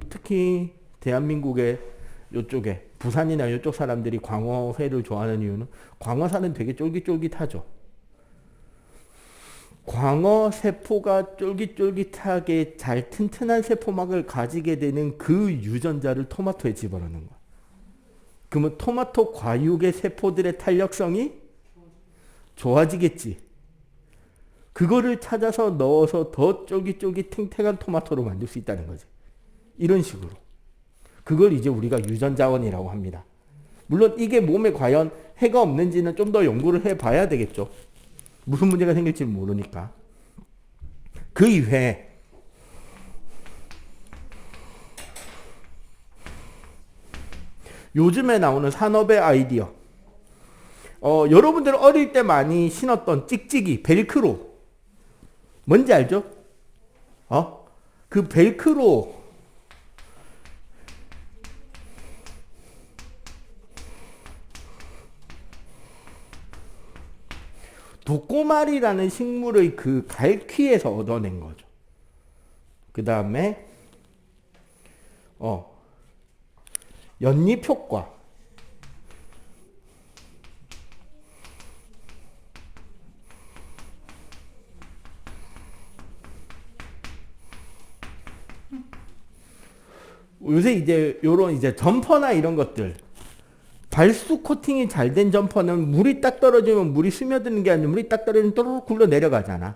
특히 대한민국의 요쪽에 부산이나 요쪽 사람들이 광어회를 좋아하는 이유는 광어살은 되게 쫄깃쫄깃하죠. 광어 세포가 쫄깃쫄깃하게 잘 튼튼한 세포막을 가지게 되는 그 유전자를 토마토에 집어넣는 거야. 그러면 토마토 과육의 세포들의 탄력성이 좋아지겠지. 그거를 찾아서 넣어서 더 쫄깃쫄깃 탱탱한 토마토로 만들 수 있다는 거지. 이런 식으로. 그걸 이제 우리가 유전자원이라고 합니다. 물론 이게 몸에 과연 해가 없는지는 좀 더 연구를 해봐야 되겠죠. 무슨 문제가 생길지 모르니까. 그 이외에 요즘에 나오는 산업의 아이디어. 여러분들 어릴 때 많이 신었던 찍찍이, 벨크로. 뭔지 알죠? 그 벨크로 독고말이라는 식물의 그 갈퀴에서 얻어낸 거죠. 그 다음에 연잎 효과. 요새 이제 요런 이제 점퍼나 이런 것들, 발수 코팅이 잘 된 점퍼는 물이 딱 떨어지면 물이 스며드는 게 아니라 물이 딱 떨어지면 또르륵 굴러 내려가잖아.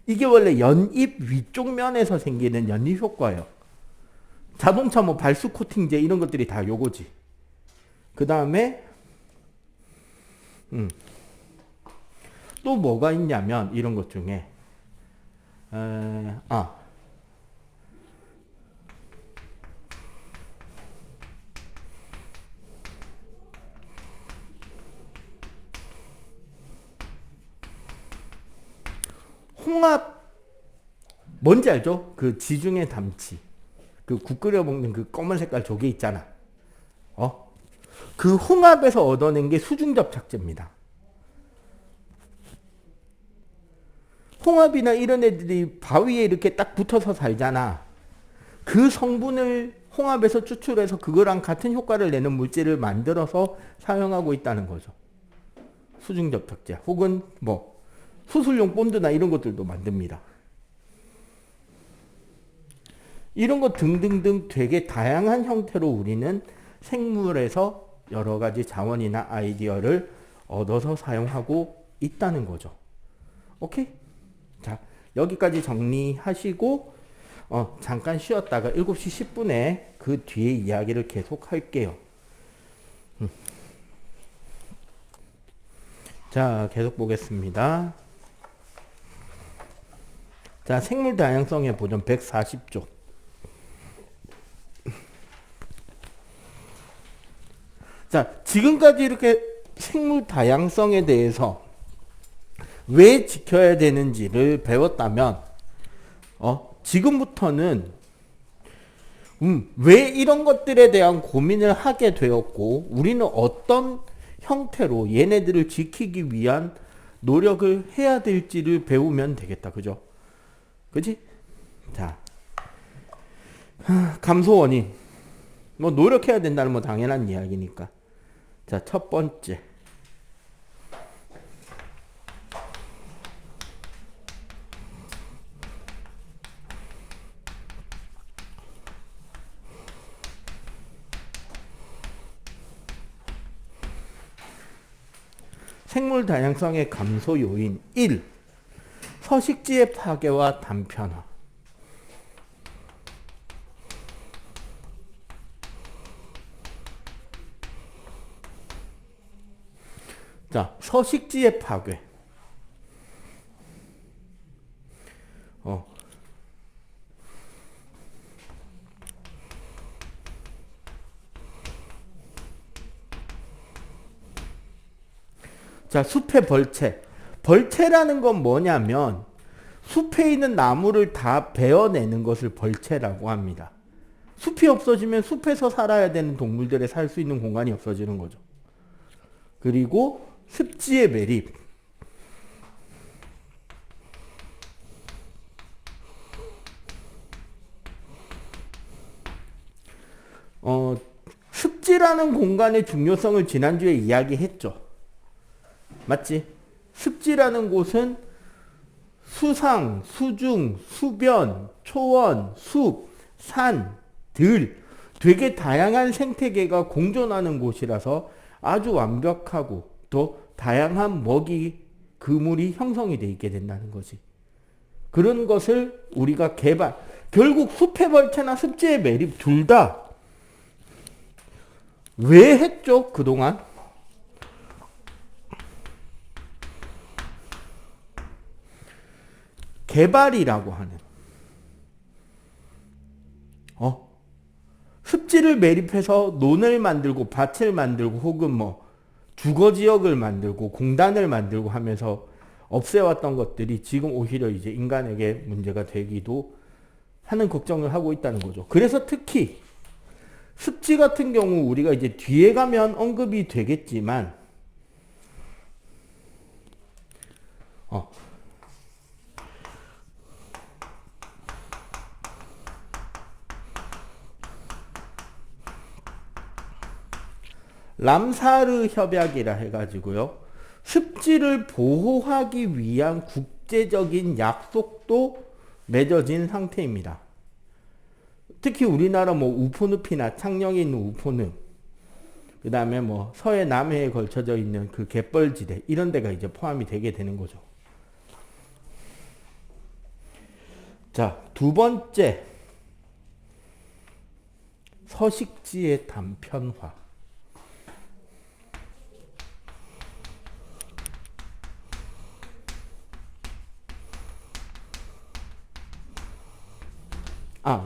이게 원래 연잎 위쪽 면에서 생기는 연잎 효과예요. 자동차 뭐 발수 코팅제 이런 것들이 다 요거지. 그 다음에 또 뭐가 있냐면 이런 것 중에 홍합 뭔지 알죠? 그 지중해 담치, 그 국 끓여 먹는 그 검은 색깔 조개 있잖아. 그 홍합에서 얻어낸 게 수중접착제입니다. 홍합이나 이런 애들이 바위에 이렇게 딱 붙어서 살잖아. 그 성분을 홍합에서 추출해서 그거랑 같은 효과를 내는 물질을 만들어서 사용하고 있다는 거죠. 수중접착제 혹은 뭐 수술용 본드나 이런 것들도 만듭니다. 이런 것 등등등 되게 다양한 형태로 우리는 생물에서 여러 가지 자원이나 아이디어를 얻어서 사용하고 있다는 거죠. 오케이? 자, 여기까지 정리하시고 잠깐 쉬었다가 7시 10분에 그 뒤에 이야기를 계속 할게요. 자, 계속 보겠습니다. 자, 생물 다양성의 보존 140조. 자, 지금까지 이렇게 생물 다양성에 대해서 왜 지켜야 되는지를 배웠다면, 지금부터는 왜 이런 것들에 대한 고민을 하게 되었고, 우리는 어떤 형태로 얘네들을 지키기 위한 노력을 해야 될지를 배우면 되겠다. 그죠? 그지? 자, 감소 원인. 뭐 노력해야 된다는 뭐 당연한 이야기니까. 자, 첫 번째. 생물 다양성의 감소 요인 1. 서식지의 파괴와 단편화. 자, 서식지의 파괴. 자, 숲의 벌채. 벌채라는 건 뭐냐면 숲에 있는 나무를 다 베어내는 것을 벌채라고 합니다. 숲이 없어지면 숲에서 살아야 되는 동물들이 살 수 있는 공간이 없어지는 거죠. 그리고 습지의 매립. 습지라는 공간의 중요성을 지난주에 이야기했죠. 맞지? 습지라는 곳은 수상, 수중, 수변, 초원, 숲, 산, 들 되게 다양한 생태계가 공존하는 곳이라서 아주 완벽하고 또 다양한 먹이, 그물이 형성이 되어 있게 된다는 거지. 그런 것을 우리가 결국 숲의 벌채나 습지의 매립 둘 다 왜 했죠? 그동안? 개발이라고 하는 습지를 매립해서 논을 만들고 밭을 만들고 혹은 뭐 주거지역을 만들고 공단을 만들고 하면서 없애왔던 것들이 지금 오히려 이제 인간에게 문제가 되기도 하는 걱정을 하고 있다는 거죠. 그래서 특히 습지 같은 경우 우리가 이제 뒤에 가면 언급이 되겠지만 람사르 협약이라 해가지고요. 습지를 보호하기 위한 국제적인 약속도 맺어진 상태입니다. 특히 우리나라 뭐 우포늪이나 창녕에 있는 우포늪, 그 다음에 뭐 서해 남해에 걸쳐져 있는 그 갯벌지대 이런 데가 이제 포함이 되게 되는 거죠. 자, 두 번째 서식지의 단편화.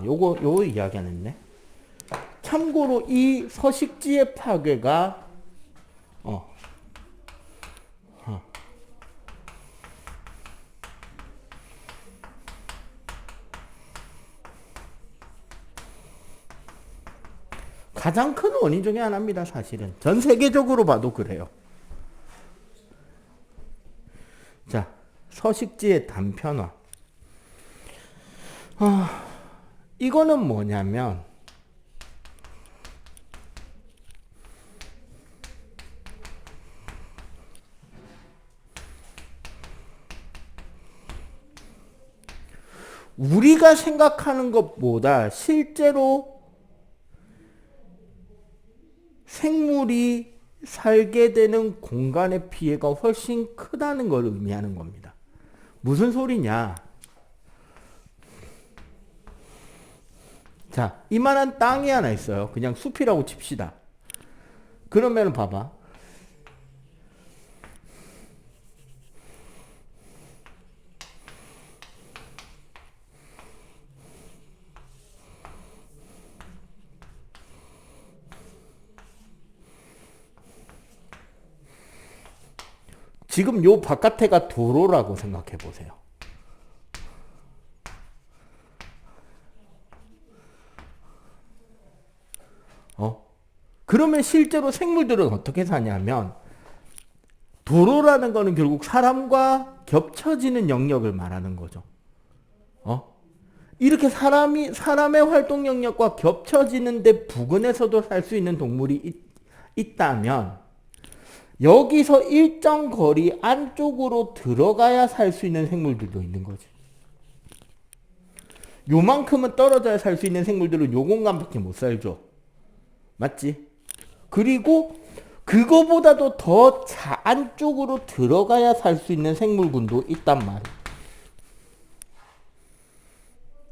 요거 이야기 안 했네. 참고로 이 서식지의 파괴가 가장 큰 원인 중에 하나입니다. 사실은 전 세계적으로 봐도 그래요. 자, 서식지의 단편화. 이거는 뭐냐면 우리가 생각하는 것보다 실제로 생물이 살게 되는 공간의 피해가 훨씬 크다는 걸 의미하는 겁니다. 무슨 소리냐? 자, 이만한 땅이 하나 있어요. 그냥 숲이라고 칩시다. 그러면 봐봐. 지금 요 바깥에가 도로라고 생각해 보세요. 그러면 실제로 생물들은 어떻게 사냐면 도로라는 거는 결국 사람과 겹쳐지는 영역을 말하는 거죠. 이렇게 사람의 활동 영역과 겹쳐지는데 부근에서도 살 수 있는 동물이 있다면 여기서 일정 거리 안쪽으로 들어가야 살 수 있는 생물들도 있는 거지. 요만큼은 떨어져야 살 수 있는 생물들은 요 공간밖에 못 살죠. 맞지? 그리고 그거보다도 더 안쪽으로 들어가야 살 수 있는 생물군도 있단 말이야.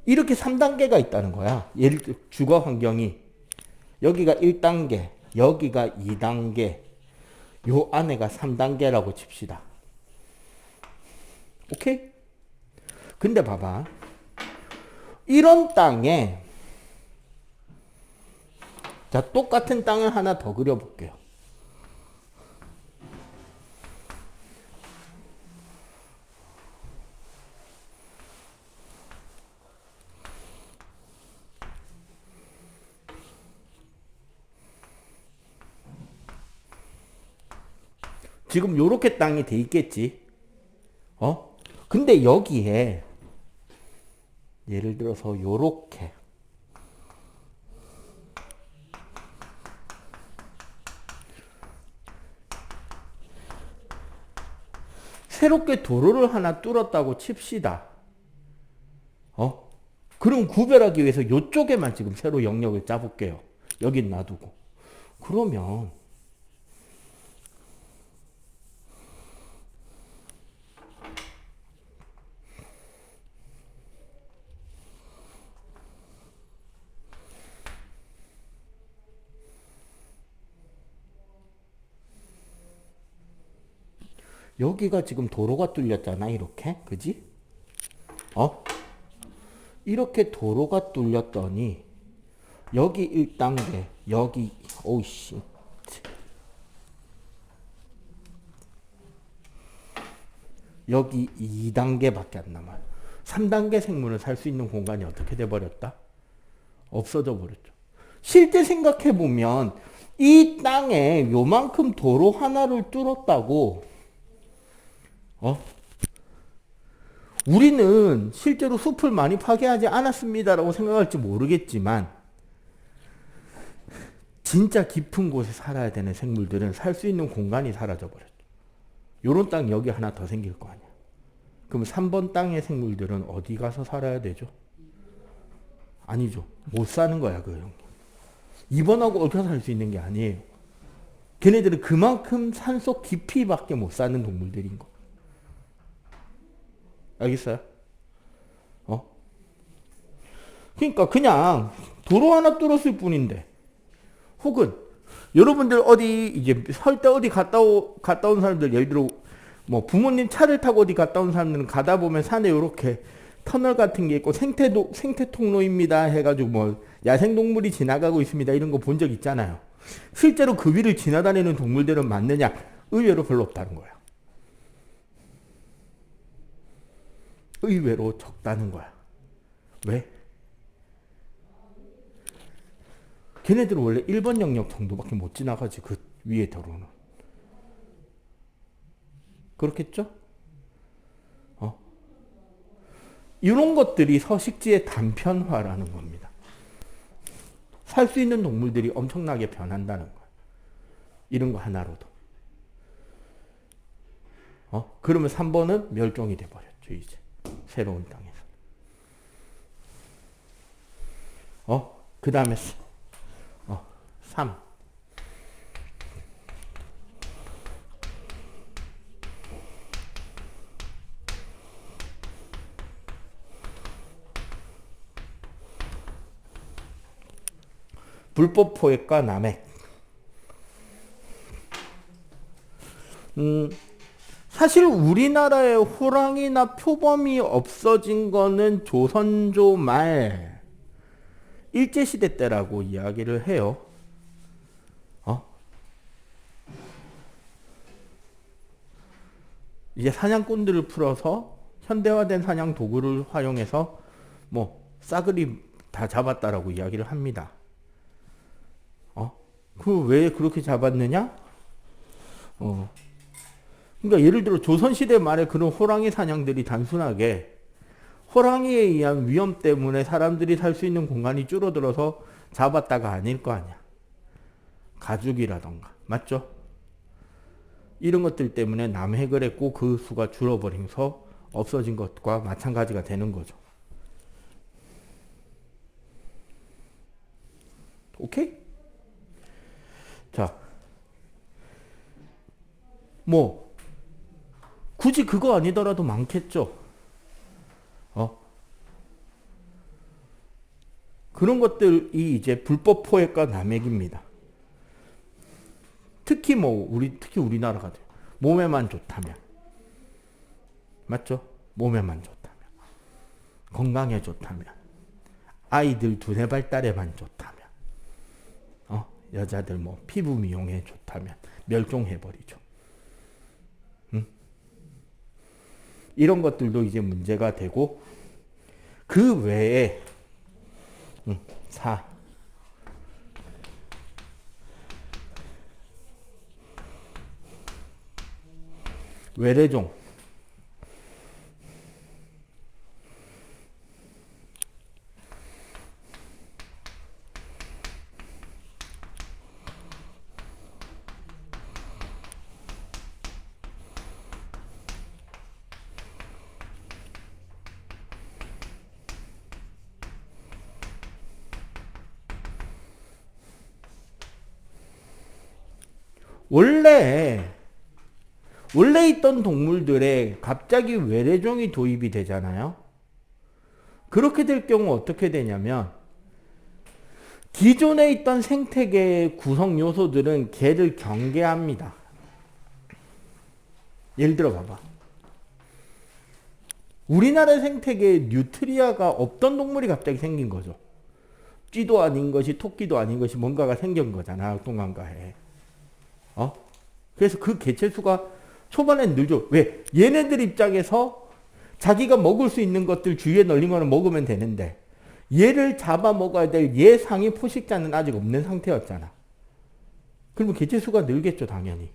이렇게 3단계가 있다는 거야. 예를 들어 주거 환경이 여기가 1단계, 여기가 2단계, 요 안에가 3단계라고 칩시다. 오케이? 근데 봐봐. 이런 땅에 자, 똑같은 땅을 하나 더 그려볼게요. 지금 요렇게 땅이 돼 있겠지. 근데 여기에 예를 들어서 요렇게 새롭게 도로를 하나 뚫었다고 칩시다. 그럼 구별하기 위해서 요쪽에만 지금 새로 영역을 짜볼게요. 여긴 놔두고. 그러면 여기가 지금 도로가 뚫렸잖아, 이렇게. 그지? 이렇게 도로가 뚫렸더니, 여기 1단계, 여기, 오이씨. 여기 2단계밖에 안 남아요. 3단계 생물은 살 수 있는 공간이 어떻게 돼버렸다? 없어져 버렸죠. 실제 생각해보면, 이 땅에 요만큼 도로 하나를 뚫었다고, 우리는 실제로 숲을 많이 파괴하지 않았습니다라고 생각할지 모르겠지만 진짜 깊은 곳에 살아야 되는 생물들은 살 수 있는 공간이 사라져 버렸죠. 요런 땅 여기 하나 더 생길 거 아니야. 그럼 3번 땅의 생물들은 어디 가서 살아야 되죠? 아니죠. 못 사는 거야, 그 형. 2번하고 얽혀 살 수 있는 게 아니에요. 걔네들은 그만큼 산속 깊이밖에 못 사는 동물들인 거. 알겠어요? 그러니까 그냥 도로 하나 뚫었을 뿐인데, 혹은 여러분들 어디 이제 설 때 어디 갔다 온 사람들, 예를 들어 뭐 부모님 차를 타고 어디 갔다 온 사람들은 가다 보면 산에 이렇게 터널 같은 게 있고 생태 통로입니다 해가지고 뭐 야생동물이 지나가고 있습니다 이런 거 본 적 있잖아요. 실제로 그 위를 지나다니는 동물들은 많느냐? 의외로 별로 없다는 거야. 의외로 적다는 거야. 왜? 걔네들은 원래 1번 영역 정도밖에 못 지나가지, 그 위에 도로는. 그렇겠죠? 이런 것들이 서식지의 단편화라는 겁니다. 살 수 있는 동물들이 엄청나게 변한다는 거야. 이런 거 하나로도. 그러면 3번은 멸종이 돼버렸죠, 이제. 새로운 땅에서. 그 다음에 3. 불법 포획과 남획. 사실 우리나라에 호랑이나 표범이 없어진 거는 조선조 말 일제시대 때라고 이야기를 해요. 이제 사냥꾼들을 풀어서 현대화된 사냥 도구를 활용해서 뭐 싸그리 다 잡았다라고 이야기를 합니다. 그 왜 그렇게 잡았느냐? 그러니까 예를 들어 조선시대 말에 그런 호랑이 사냥들이 단순하게 호랑이에 의한 위험 때문에 사람들이 살 수 있는 공간이 줄어들어서 잡았다가 아닐 거 아니야. 가죽이라던가. 맞죠? 이런 것들 때문에 남획을 했고 그 수가 줄어버리면서 없어진 것과 마찬가지가 되는 거죠. 오케이? 자, 뭐 굳이 그거 아니더라도 많겠죠. 그런 것들이 이제 불법 포획과 남획입니다. 특히 우리나라가 돼요. 몸에만 좋다면. 맞죠? 몸에만 좋다면. 건강에 좋다면. 아이들 두뇌 발달에만 좋다면. 여자들 피부 미용에 좋다면 멸종해버리죠. 이런 것들도 이제 문제가 되고, 그 외에, 4. 외래종. 원래 있던 동물들에 갑자기 외래종이 도입이 되잖아요. 그렇게 될 경우 어떻게 되냐면, 기존에 있던 생태계의 구성 요소들은 걔를 경계합니다. 예를 들어 봐봐. 우리나라 생태계에 뉴트리아가 없던 동물이 갑자기 생긴 거죠. 쥐도 아닌 것이, 토끼도 아닌 것이 뭔가가 생긴 거잖아, 동강가에. 그래서 그 개체수가 초반엔 늘죠. 왜? 얘네들 입장에서 자기가 먹을 수 있는 것들 주위에 널린 거는 먹으면 되는데, 얘를 잡아먹어야 될 얘 상위 포식자는 아직 없는 상태였잖아. 그러면 개체수가 늘겠죠, 당연히.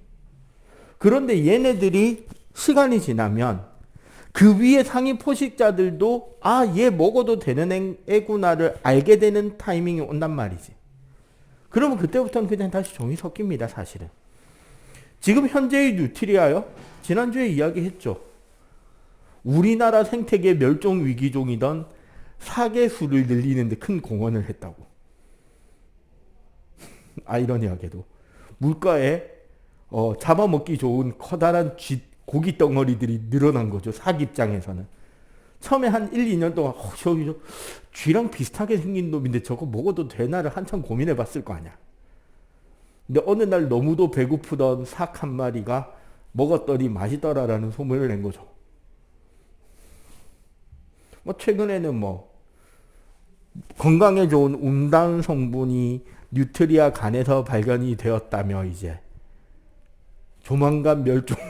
그런데 얘네들이 시간이 지나면 그 위에 상위 포식자들도 얘 먹어도 되는 애구나를 알게 되는 타이밍이 온단 말이지. 그러면 그때부터는 그냥 다시 종이 섞입니다, 사실은. 지금 현재의 뉴트리아요? 지난주에 이야기했죠. 우리나라 생태계 멸종 위기종이던 사계수를 늘리는 데 큰 공헌을 했다고. 아이러니하게도. 물가에 잡아먹기 좋은 커다란 고기 덩어리들이 늘어난 거죠. 사기 입장에서는. 처음에 한 1, 2년 동안 저기 쥐랑 비슷하게 생긴 놈인데 저거 먹어도 되나를 한참 고민해 봤을 거 아니야. 근데 어느 날 너무도 배고프던 삭 한 마리가 먹었더니 맛있더라라는 소문을 낸 거죠. 최근에는 건강에 좋은 운단 성분이 뉴트리아 간에서 발견이 되었다며 이제 조만간 멸종할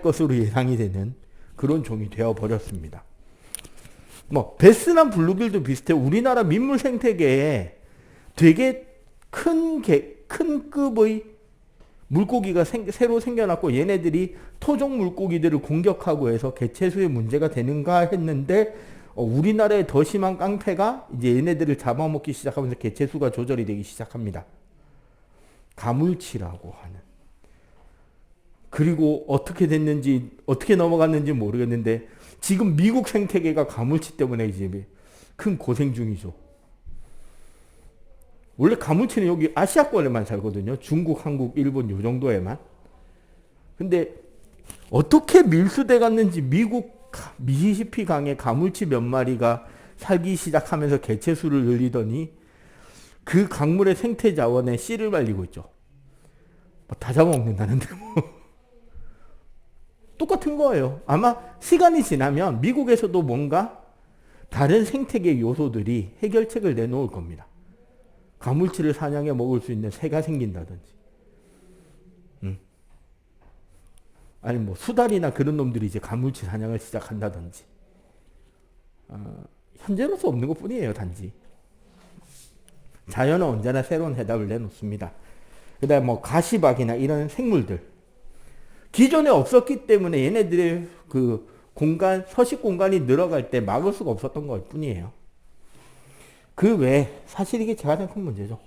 것으로 예상이 되는 그런 종이 되어버렸습니다. 베스랑 블루길도 비슷해. 우리나라 민물 생태계에 되게 큰 급의 물고기가 새로 생겨났고, 얘네들이 토종 물고기들을 공격하고 해서 개체수에 문제가 되는가 했는데, 우리나라의 더 심한 깡패가 이제 얘네들을 잡아먹기 시작하면서 개체수가 조절이 되기 시작합니다. 가물치라고 하는. 그리고 어떻게 됐는지, 어떻게 넘어갔는지 모르겠는데, 지금 미국 생태계가 가물치 때문에 이제 큰 고생 중이죠. 원래 가물치는 여기 아시아권에만 살거든요. 중국, 한국, 일본 요 정도에만. 근데 어떻게 밀수돼 갔는지 미국 미시시피 강에 가물치 몇 마리가 살기 시작하면서 개체수를 늘리더니 그 강물의 생태 자원에 씨를 발리고 있죠. 다 잡아먹는다는데 똑같은 거예요. 아마 시간이 지나면 미국에서도 뭔가 다른 생태계 요소들이 해결책을 내놓을 겁니다. 가물치를 사냥해 먹을 수 있는 새가 생긴다든지. 아니 수달이나 그런 놈들이 이제 가물치 사냥을 시작한다든지. 현재로서 없는 것뿐이에요, 단지. 자연은 언제나 새로운 해답을 내놓습니다. 그 다음에 가시박이나 이런 생물들. 기존에 없었기 때문에 얘네들의 그 서식 공간이 늘어갈 때 막을 수가 없었던 것 뿐이에요. 그 외에 사실 이게 가장 큰 문제죠.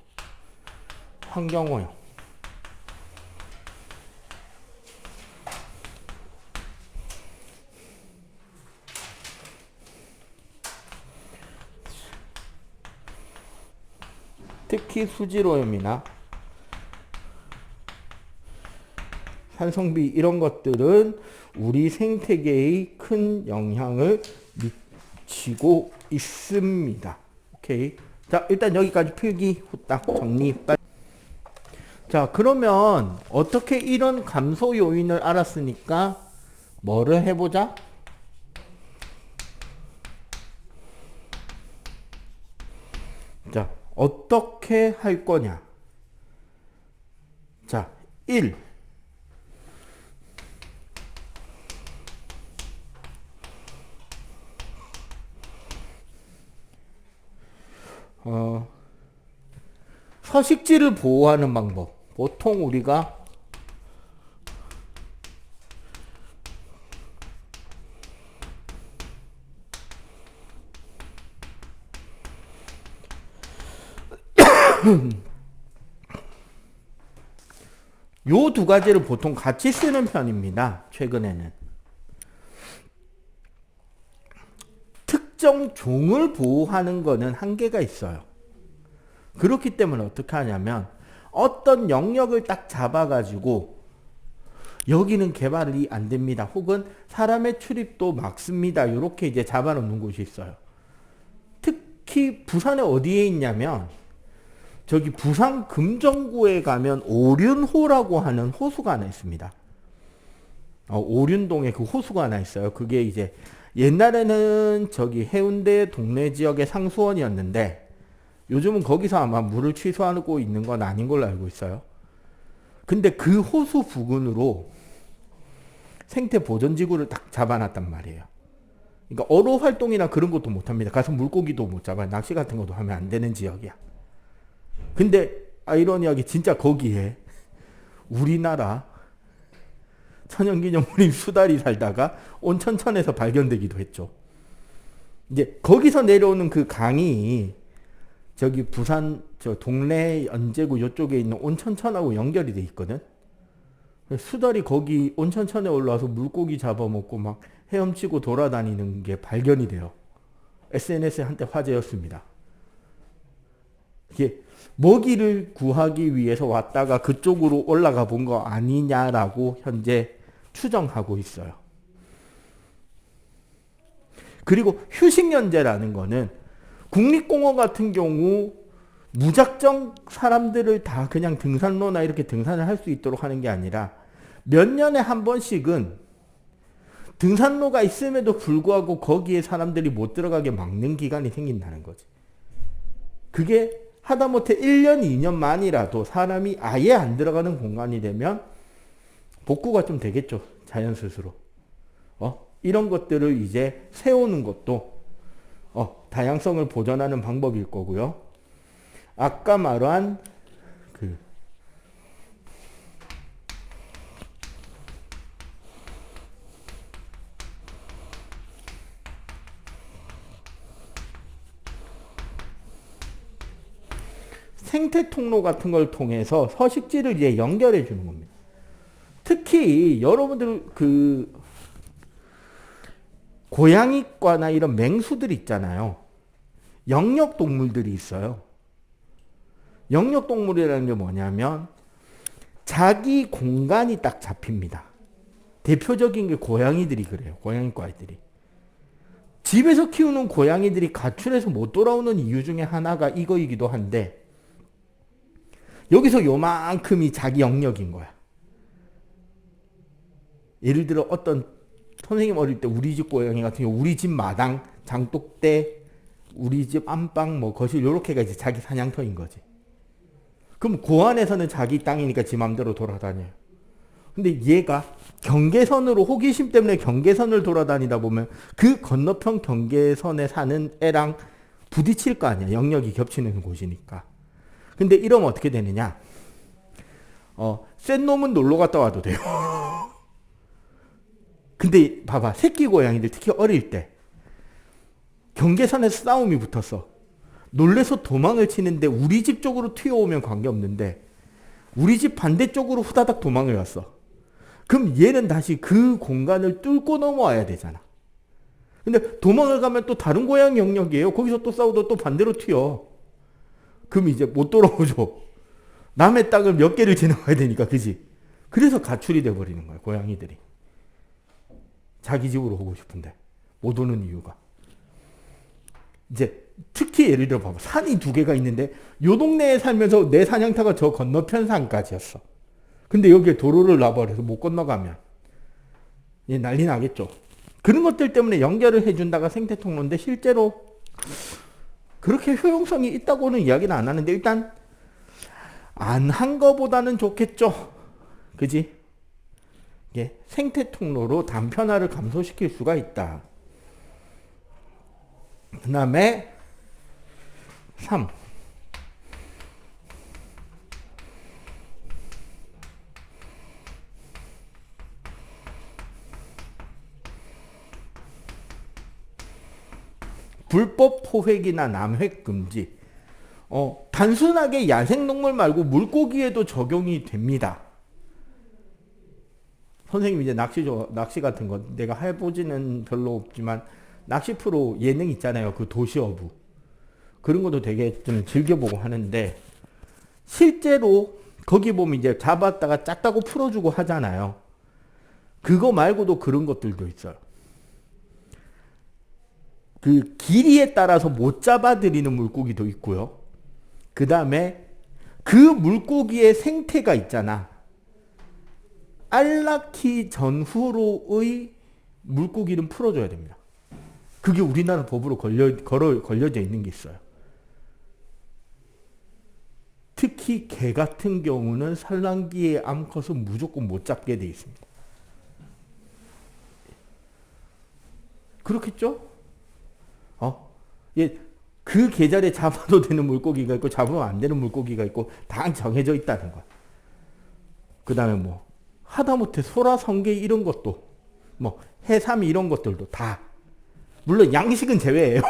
환경오염. 특히 수질오염이나 산성비 이런 것들은 우리 생태계에 큰 영향을 미치고 있습니다. 오케이. 자, 일단 여기까지 필기 후딱 정리 빨리. 자, 그러면 어떻게 이런 감소 요인을 알았으니까 뭐를 해보자? 자, 어떻게 할 거냐? 자, 1. 서식지를 보호하는 방법. 보통 우리가 요 두 가지를 보통 같이 쓰는 편입니다. 최근에는. 특정 종을 보호하는 거는 한계가 있어요. 그렇기 때문에 어떻게 하냐면 어떤 영역을 딱 잡아가지고 여기는 개발이 안 됩니다. 혹은 사람의 출입도 막습니다. 이렇게 이제 잡아놓는 곳이 있어요. 특히 부산에 어디에 있냐면 저기 부산 금정구에 가면 오륜호라고 하는 호수가 하나 있습니다. 오륜동에 그 호수가 하나 있어요. 그게 이제 옛날에는 저기 해운대 동래 지역의 상수원이었는데 요즘은 거기서 아마 물을 취소하고 있는 건 아닌 걸로 알고 있어요. 근데 그 호수 부근으로 생태 보전지구를 딱 잡아놨단 말이에요. 그러니까 어로 활동이나 그런 것도 못합니다. 가서 물고기도 못 잡아요. 낚시 같은 것도 하면 안 되는 지역이야. 근데 아이러니하게 진짜 거기에 우리나라 천연기념물인 수달이 살다가 온천천에서 발견되기도 했죠. 이제 거기서 내려오는 그 강이 저기 부산 저 동래 연제구 이쪽에 있는 온천천하고 연결이 돼 있거든. 수달이 거기 온천천에 올라와서 물고기 잡아먹고 막 헤엄치고 돌아다니는 게 발견이 돼요. SNS에 한때 화제였습니다. 이게 먹이를 구하기 위해서 왔다가 그쪽으로 올라가 본 거 아니냐라고 현재 추정하고 있어요. 그리고 휴식연제라는 거는 국립공원 같은 경우 무작정 사람들을 다 그냥 등산로나 이렇게 등산을 할 수 있도록 하는 게 아니라 몇 년에 한 번씩은 등산로가 있음에도 불구하고 거기에 사람들이 못 들어가게 막는 기간이 생긴다는 거지. 그게 하다못해 1년, 2년 만이라도 사람이 아예 안 들어가는 공간이 되면 복구가 좀 되겠죠. 자연 스스로. 이런 것들을 이제 세우는 것도 다양성을 보존하는 방법일 거고요. 아까 말한 그 생태 통로 같은 걸 통해서 서식지를 이제 연결해 주는 겁니다. 특히 여러분들 그 고양이과나 이런 맹수들 있잖아요. 영역 동물들이 있어요. 영역 동물이라는 게 뭐냐면 자기 공간이 딱 잡힙니다. 대표적인 게 고양이들이 그래요. 고양이과 아이들이. 집에서 키우는 고양이들이 가출해서 못 돌아오는 이유 중에 하나가 이거이기도 한데 여기서 요만큼이 자기 영역인 거야. 예를 들어 어떤 선생님 어릴 때 우리 집 고양이 같은 경우 우리 집 마당, 장독대, 우리 집 안방, 뭐 거실 요렇게가 이제 자기 사냥터인 거지. 그럼 그 안에서는 자기 땅이니까 지 맘대로 돌아다녀요. 근데 얘가 경계선으로 호기심 때문에 경계선을 돌아다니다 보면 그 건너편 경계선에 사는 애랑 부딪힐 거 아니야. 영역이 겹치는 곳이니까. 근데 이러면 어떻게 되느냐? 센 놈은 놀러 갔다 와도 돼요. 근데 봐봐. 새끼 고양이들 특히 어릴 때 경계선에서 싸움이 붙었어. 놀래서 도망을 치는데 우리 집 쪽으로 튀어오면 관계없는데 우리 집 반대쪽으로 후다닥 도망을 갔어. 그럼 얘는 다시 그 공간을 뚫고 넘어와야 되잖아. 근데 도망을 가면 또 다른 고양이 영역이에요. 거기서 또 싸우다 또 반대로 튀어. 그럼 이제 못 돌아오죠. 남의 땅을 몇 개를 지나가야 되니까, 그지? 그래서 가출이 돼버리는 거야, 고양이들이. 자기 집으로 오고 싶은데 못 오는 이유가. 이제 특히 예를 들어 봐봐. 산이 두 개가 있는데 요 동네에 살면서 내 사냥터가 저 건너편 산까지였어. 근데 여기에 도로를 놔버려서 못 건너가면 난리 나겠죠. 그런 것들 때문에 연결을 해준다가 생태 통로인데 실제로 그렇게 효용성이 있다고는 이야기는 안 하는데 일단 안 한 거보다는 좋겠죠. 그지? 예, 생태 통로로 단편화를 감소시킬 수가 있다. 그 다음에 3. 불법 포획이나 남획 금지. 단순하게 야생동물 말고 물고기에도 적용이 됩니다. 선생님 이제 낚시 같은 거 내가 해보지는 별로 없지만 낚시 프로 예능 있잖아요. 그 도시어부. 그런 것도 되게 좀 즐겨보고 하는데 실제로 거기 보면 이제 잡았다가 작다고 풀어주고 하잖아요. 그거 말고도 그런 것들도 있어요. 그 길이에 따라서 못 잡아들이는 물고기도 있고요. 그 다음에 그 물고기의 생태가 있잖아. 알 낳기 전후로의 물고기는 풀어줘야 됩니다. 그게 우리나라 법으로 걸려져 있는 게 있어요. 특히 개 같은 경우는 산란기에 암컷은 무조건 못 잡게 돼 있습니다. 그렇겠죠? 예, 그 계절에 잡아도 되는 물고기가 있고 잡으면 안 되는 물고기가 있고 다 정해져 있다는 거야. 그 다음에 뭐 하다못해 소라, 성게 이런 것도 뭐 해삼 이런 것들도 다 물론 양식은 제외예요.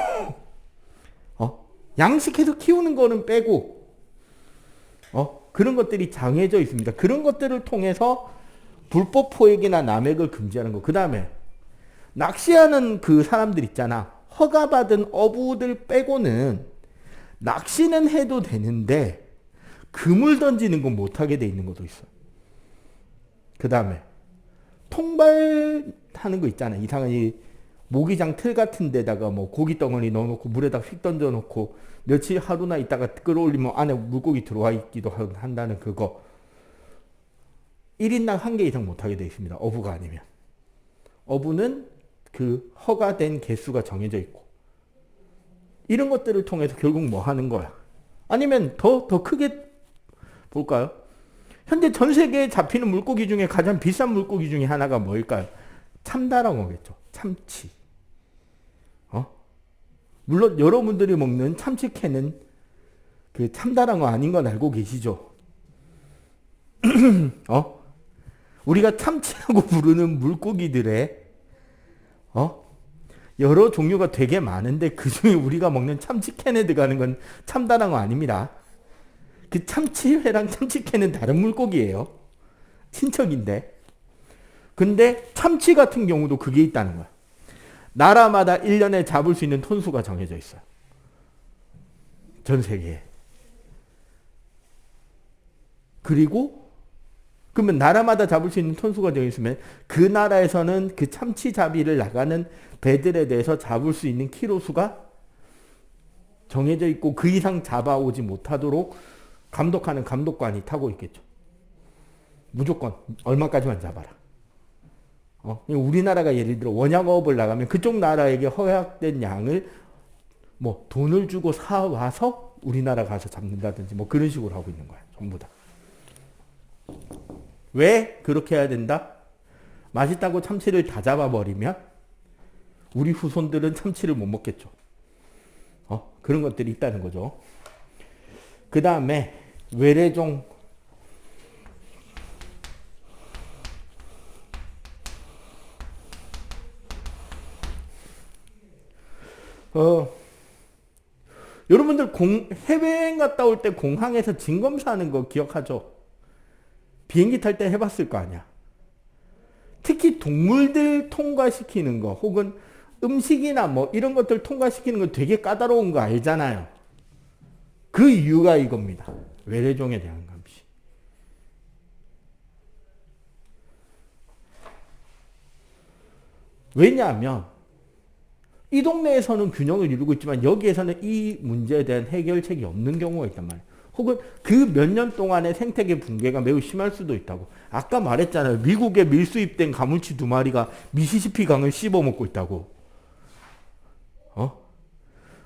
양식해서 키우는 거는 빼고 그런 것들이 정해져 있습니다. 그런 것들을 통해서 불법 포획이나 남획을 금지하는 거. 그 다음에 낚시하는 그 사람들 있잖아. 허가받은 어부들 빼고는 낚시는 해도 되는데 그물 던지는 건 못하게 돼 있는 것도 있어. 그 다음에 통발하는 거 있잖아. 이상한 이 모기장 틀 같은 데다가 뭐 고기 덩어리 넣어놓고 물에다 휙 던져놓고 며칠 하루나 있다가 끌어올리면 안에 물고기 들어와 있기도 한다는 그거. 1인당 1개 이상 못하게 돼 있습니다. 어부가 아니면. 어부는 그 허가된 개수가 정해져 있고 이런 것들을 통해서 결국 뭐 하는 거야? 아니면 더 크게 볼까요? 현재 전 세계에 잡히는 물고기 중에 가장 비싼 물고기 중에 하나가 뭘까요? 참다랑어겠죠. 참치. 물론 여러분들이 먹는 참치캔은 그 참다랑어 아닌 건 알고 계시죠? 우리가 참치라고 부르는 물고기들의 여러 종류가 되게 많은데 그 중에 우리가 먹는 참치캔에 들어가는 건 참다랑어 아닙니다. 그 참치회랑 참치캔은 다른 물고기예요. 친척인데. 근데 참치 같은 경우도 그게 있다는 거야. 나라마다 1년에 잡을 수 있는 톤수가 정해져 있어요. 전 세계에. 그리고 그러면 나라마다 잡을 수 있는 톤수가 정해져 있으면 그 나라에서는 그 참치 잡이를 나가는 배들에 대해서 잡을 수 있는 키로수가 정해져 있고 그 이상 잡아오지 못하도록 감독하는 감독관이 타고 있겠죠. 무조건 얼마까지만 잡아라. 우리나라가 예를 들어 원양어업을 나가면 그쪽 나라에게 허약된 양을 뭐 돈을 주고 사와서 우리나라 가서 잡는다든지 뭐 그런 식으로 하고 있는 거야. 전부 다. 왜 그렇게 해야 된다? 맛있다고 참치를 다 잡아버리면 우리 후손들은 참치를 못 먹겠죠. 그런 것들이 있다는 거죠. 그 다음에 외래종 여러분들 해외여행 갔다 올 때 공항에서 진검사하는 거 기억하죠? 비행기 탈 때 해봤을 거 아니야. 특히 동물들 통과시키는 거 혹은 음식이나 뭐 이런 것들 통과시키는 거 되게 까다로운 거 알잖아요. 그 이유가 이겁니다. 외래종에 대한 감시. 왜냐하면 이 동네에서는 균형을 이루고 있지만 여기에서는 이 문제에 대한 해결책이 없는 경우가 있단 말이에요. 혹은 그 몇 년 동안의 생태계 붕괴가 매우 심할 수도 있다고. 아까 말했잖아요. 미국에 밀수입된 가물치 2마리가 미시시피 강을 씹어먹고 있다고.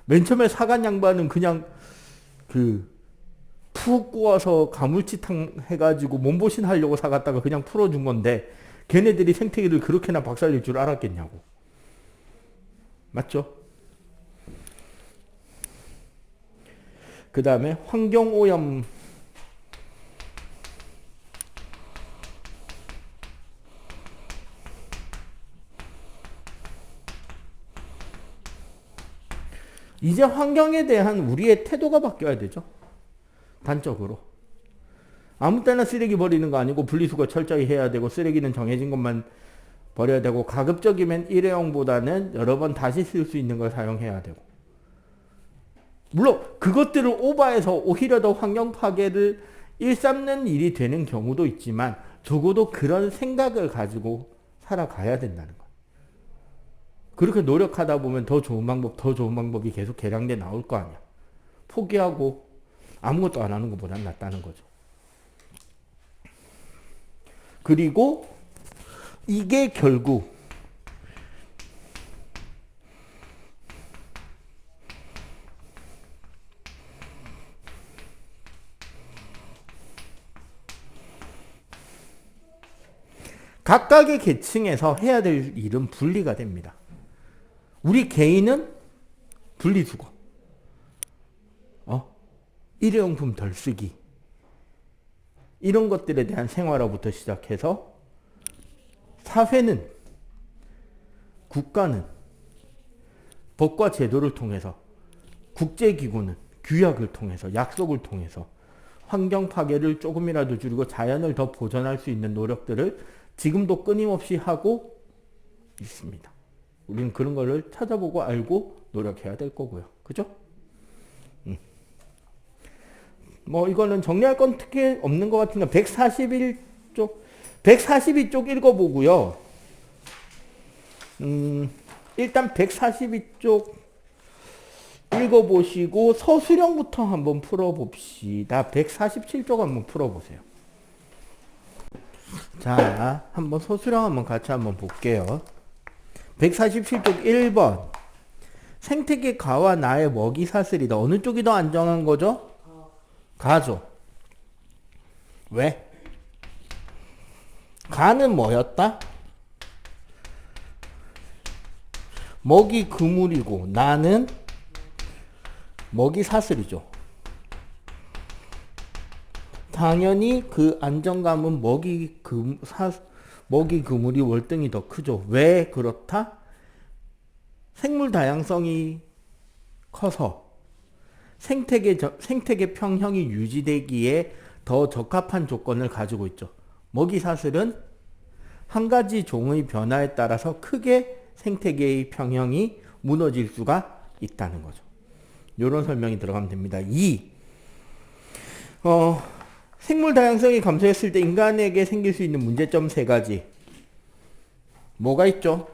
맨 처음에 사간 양반은 그냥 푹 구워서 가물치탕 해가지고 몸보신 하려고 사갔다가 그냥 풀어준 건데 걔네들이 생태계를 그렇게나 박살낼 줄 알았겠냐고. 맞죠? 그 다음에 환경오염. 이제 환경에 대한 우리의 태도가 바뀌어야 되죠. 단적으로. 아무 때나 쓰레기 버리는 거 아니고 분리수거 철저히 해야 되고 쓰레기는 정해진 것만 버려야 되고 가급적이면 일회용보다는 여러 번 다시 쓸 수 있는 걸 사용해야 되고. 물론 그것들을 오버해서 오히려 더 환경 파괴를 일삼는 일이 되는 경우도 있지만 적어도 그런 생각을 가지고 살아가야 된다는 거예요. 그렇게 노력하다 보면 더 좋은 방법이 계속 개량돼 나올 거 아니야. 포기하고 아무것도 안 하는 것보다는 낫다는 거죠. 그리고 이게 결국 각각의 계층에서 해야 될 일은 분리가 됩니다. 우리 개인은 분리수거, 일회용품 덜 쓰기, 이런 것들에 대한 생활화부터 시작해서 사회는, 국가는 법과 제도를 통해서, 국제기구는 규약을 통해서, 약속을 통해서 환경 파괴를 조금이라도 줄이고 자연을 더 보존할 수 있는 노력들을 지금도 끊임없이 하고 있습니다. 우리는 그런 거를 찾아보고 알고 노력해야 될 거고요. 그죠? 뭐 이거는 정리할 건 특히 없는 것 같은데 142쪽 읽어보고요. 일단 142쪽 읽어보시고 서술형부터 한번 풀어봅시다. 147쪽 한번 풀어보세요. 자, 한번 서술형 한번 같이 한번 볼게요. 147쪽 1번. 생태계 가와 나의 먹이 사슬이다. 어느 쪽이 더 안정한 거죠? 가죠. 왜? 가는 뭐였다? 먹이 그물이고 나는 먹이 사슬이죠. 당연히 그 안정감은 먹이 그물이 월등히 더 크죠. 왜 그렇다? 생물 다양성이 커서 생태계 평형이 유지되기에 더 적합한 조건을 가지고 있죠. 먹이 사슬은 한 가지 종의 변화에 따라서 크게 생태계의 평형이 무너질 수가 있다는 거죠. 이런 설명이 들어가면 됩니다. 2. 생물 다양성이 감소했을 때 인간에게 생길 수 있는 문제점 3가지. 뭐가 있죠?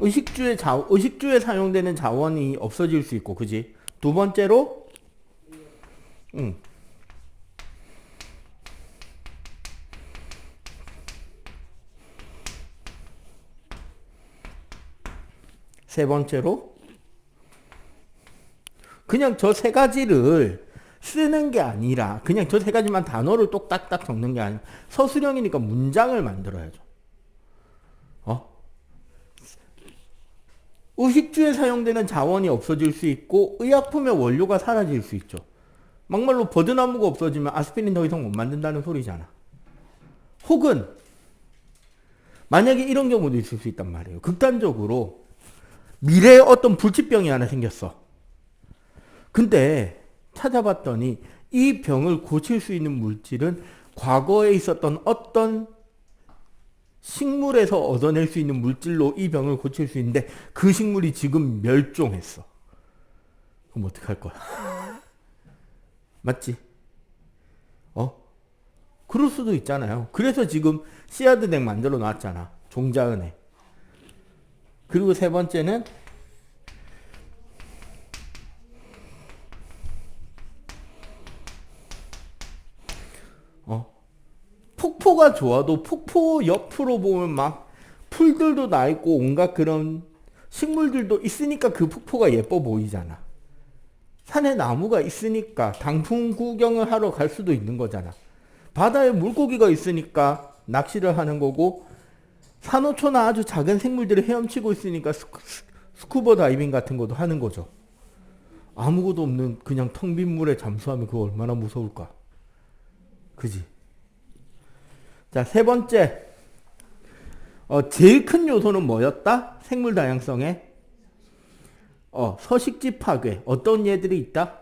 의식주에 사용되는 자원이 없어질 수 있고, 그지? 2번째로, 세 번째로, 그냥 저 3가지를 쓰는 게 아니라, 그냥 저 3가지만 단어를 똑딱딱 적는 게 아니라, 서술형이니까 문장을 만들어야죠. 의식주에 사용되는 자원이 없어질 수 있고 의약품의 원료가 사라질 수 있죠. 막말로 버드나무가 없어지면 아스피린 더 이상 못 만든다는 소리잖아. 혹은 만약에 이런 경우도 있을 수 있단 말이에요. 극단적으로 미래에 어떤 불치병이 하나 생겼어. 근데 찾아봤더니 이 병을 고칠 수 있는 물질은 과거에 있었던 어떤 식물에서 얻어낼 수 있는 물질로 이 병을 고칠 수 있는데 그 식물이 지금 멸종했어. 그럼 어떡할 거야? 맞지? 어? 그럴 수도 있잖아요. 그래서 지금 씨앗 은행 만들어 놨잖아. 종자은행. 그리고 세 번째는 폭포가 좋아도 폭포 옆으로 보면 막 풀들도 나 있고 온갖 그런 식물들도 있으니까 그 폭포가 예뻐 보이잖아. 산에 나무가 있으니까 단풍 구경을 하러 갈 수도 있는 거잖아. 바다에 물고기가 있으니까 낚시를 하는 거고, 산호초나 아주 작은 생물들이 헤엄치고 있으니까 스쿠버 다이빙 같은 것도 하는 거죠. 아무것도 없는 그냥 텅 빈 물에 잠수하면 그거 얼마나 무서울까. 그지? 자, 세 번째. 제일 큰 요소는 뭐였다? 생물 다양성에? 서식지 파괴. 어떤 예들이 있다?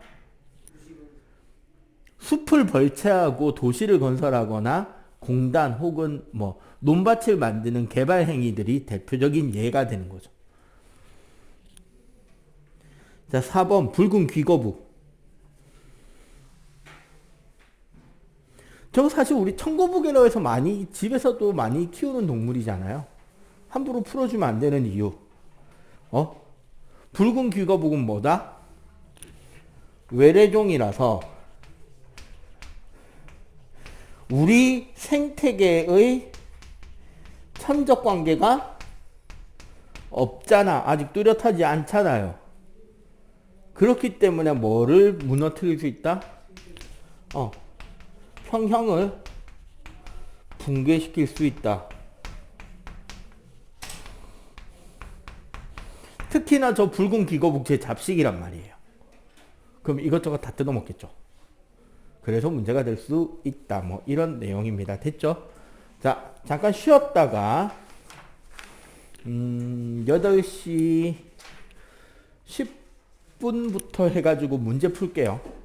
숲을 벌채하고 도시를 건설하거나 공단 혹은 뭐 논밭을 만드는 개발 행위들이 대표적인 예가 되는 거죠. 자, 4번 붉은 귀거북. 저거 사실 우리 청거북이라고 해서 많이 집에서도 많이 키우는 동물이잖아요. 함부로 풀어주면 안 되는 이유. 붉은 귀거북은 뭐다? 외래종이라서 우리 생태계의 천적 관계가 없잖아. 아직 뚜렷하지 않잖아요. 그렇기 때문에 뭐를 무너뜨릴 수 있다? 평형을 붕괴시킬 수 있다. 특히나 저 붉은 귀거북 제 잡식이란 말이에요. 그럼 이것저것 다 뜯어먹겠죠. 그래서 문제가 될 수 있다. 뭐 이런 내용입니다. 됐죠? 자, 잠깐 쉬었다가 8시 10분부터 해가지고 문제 풀게요.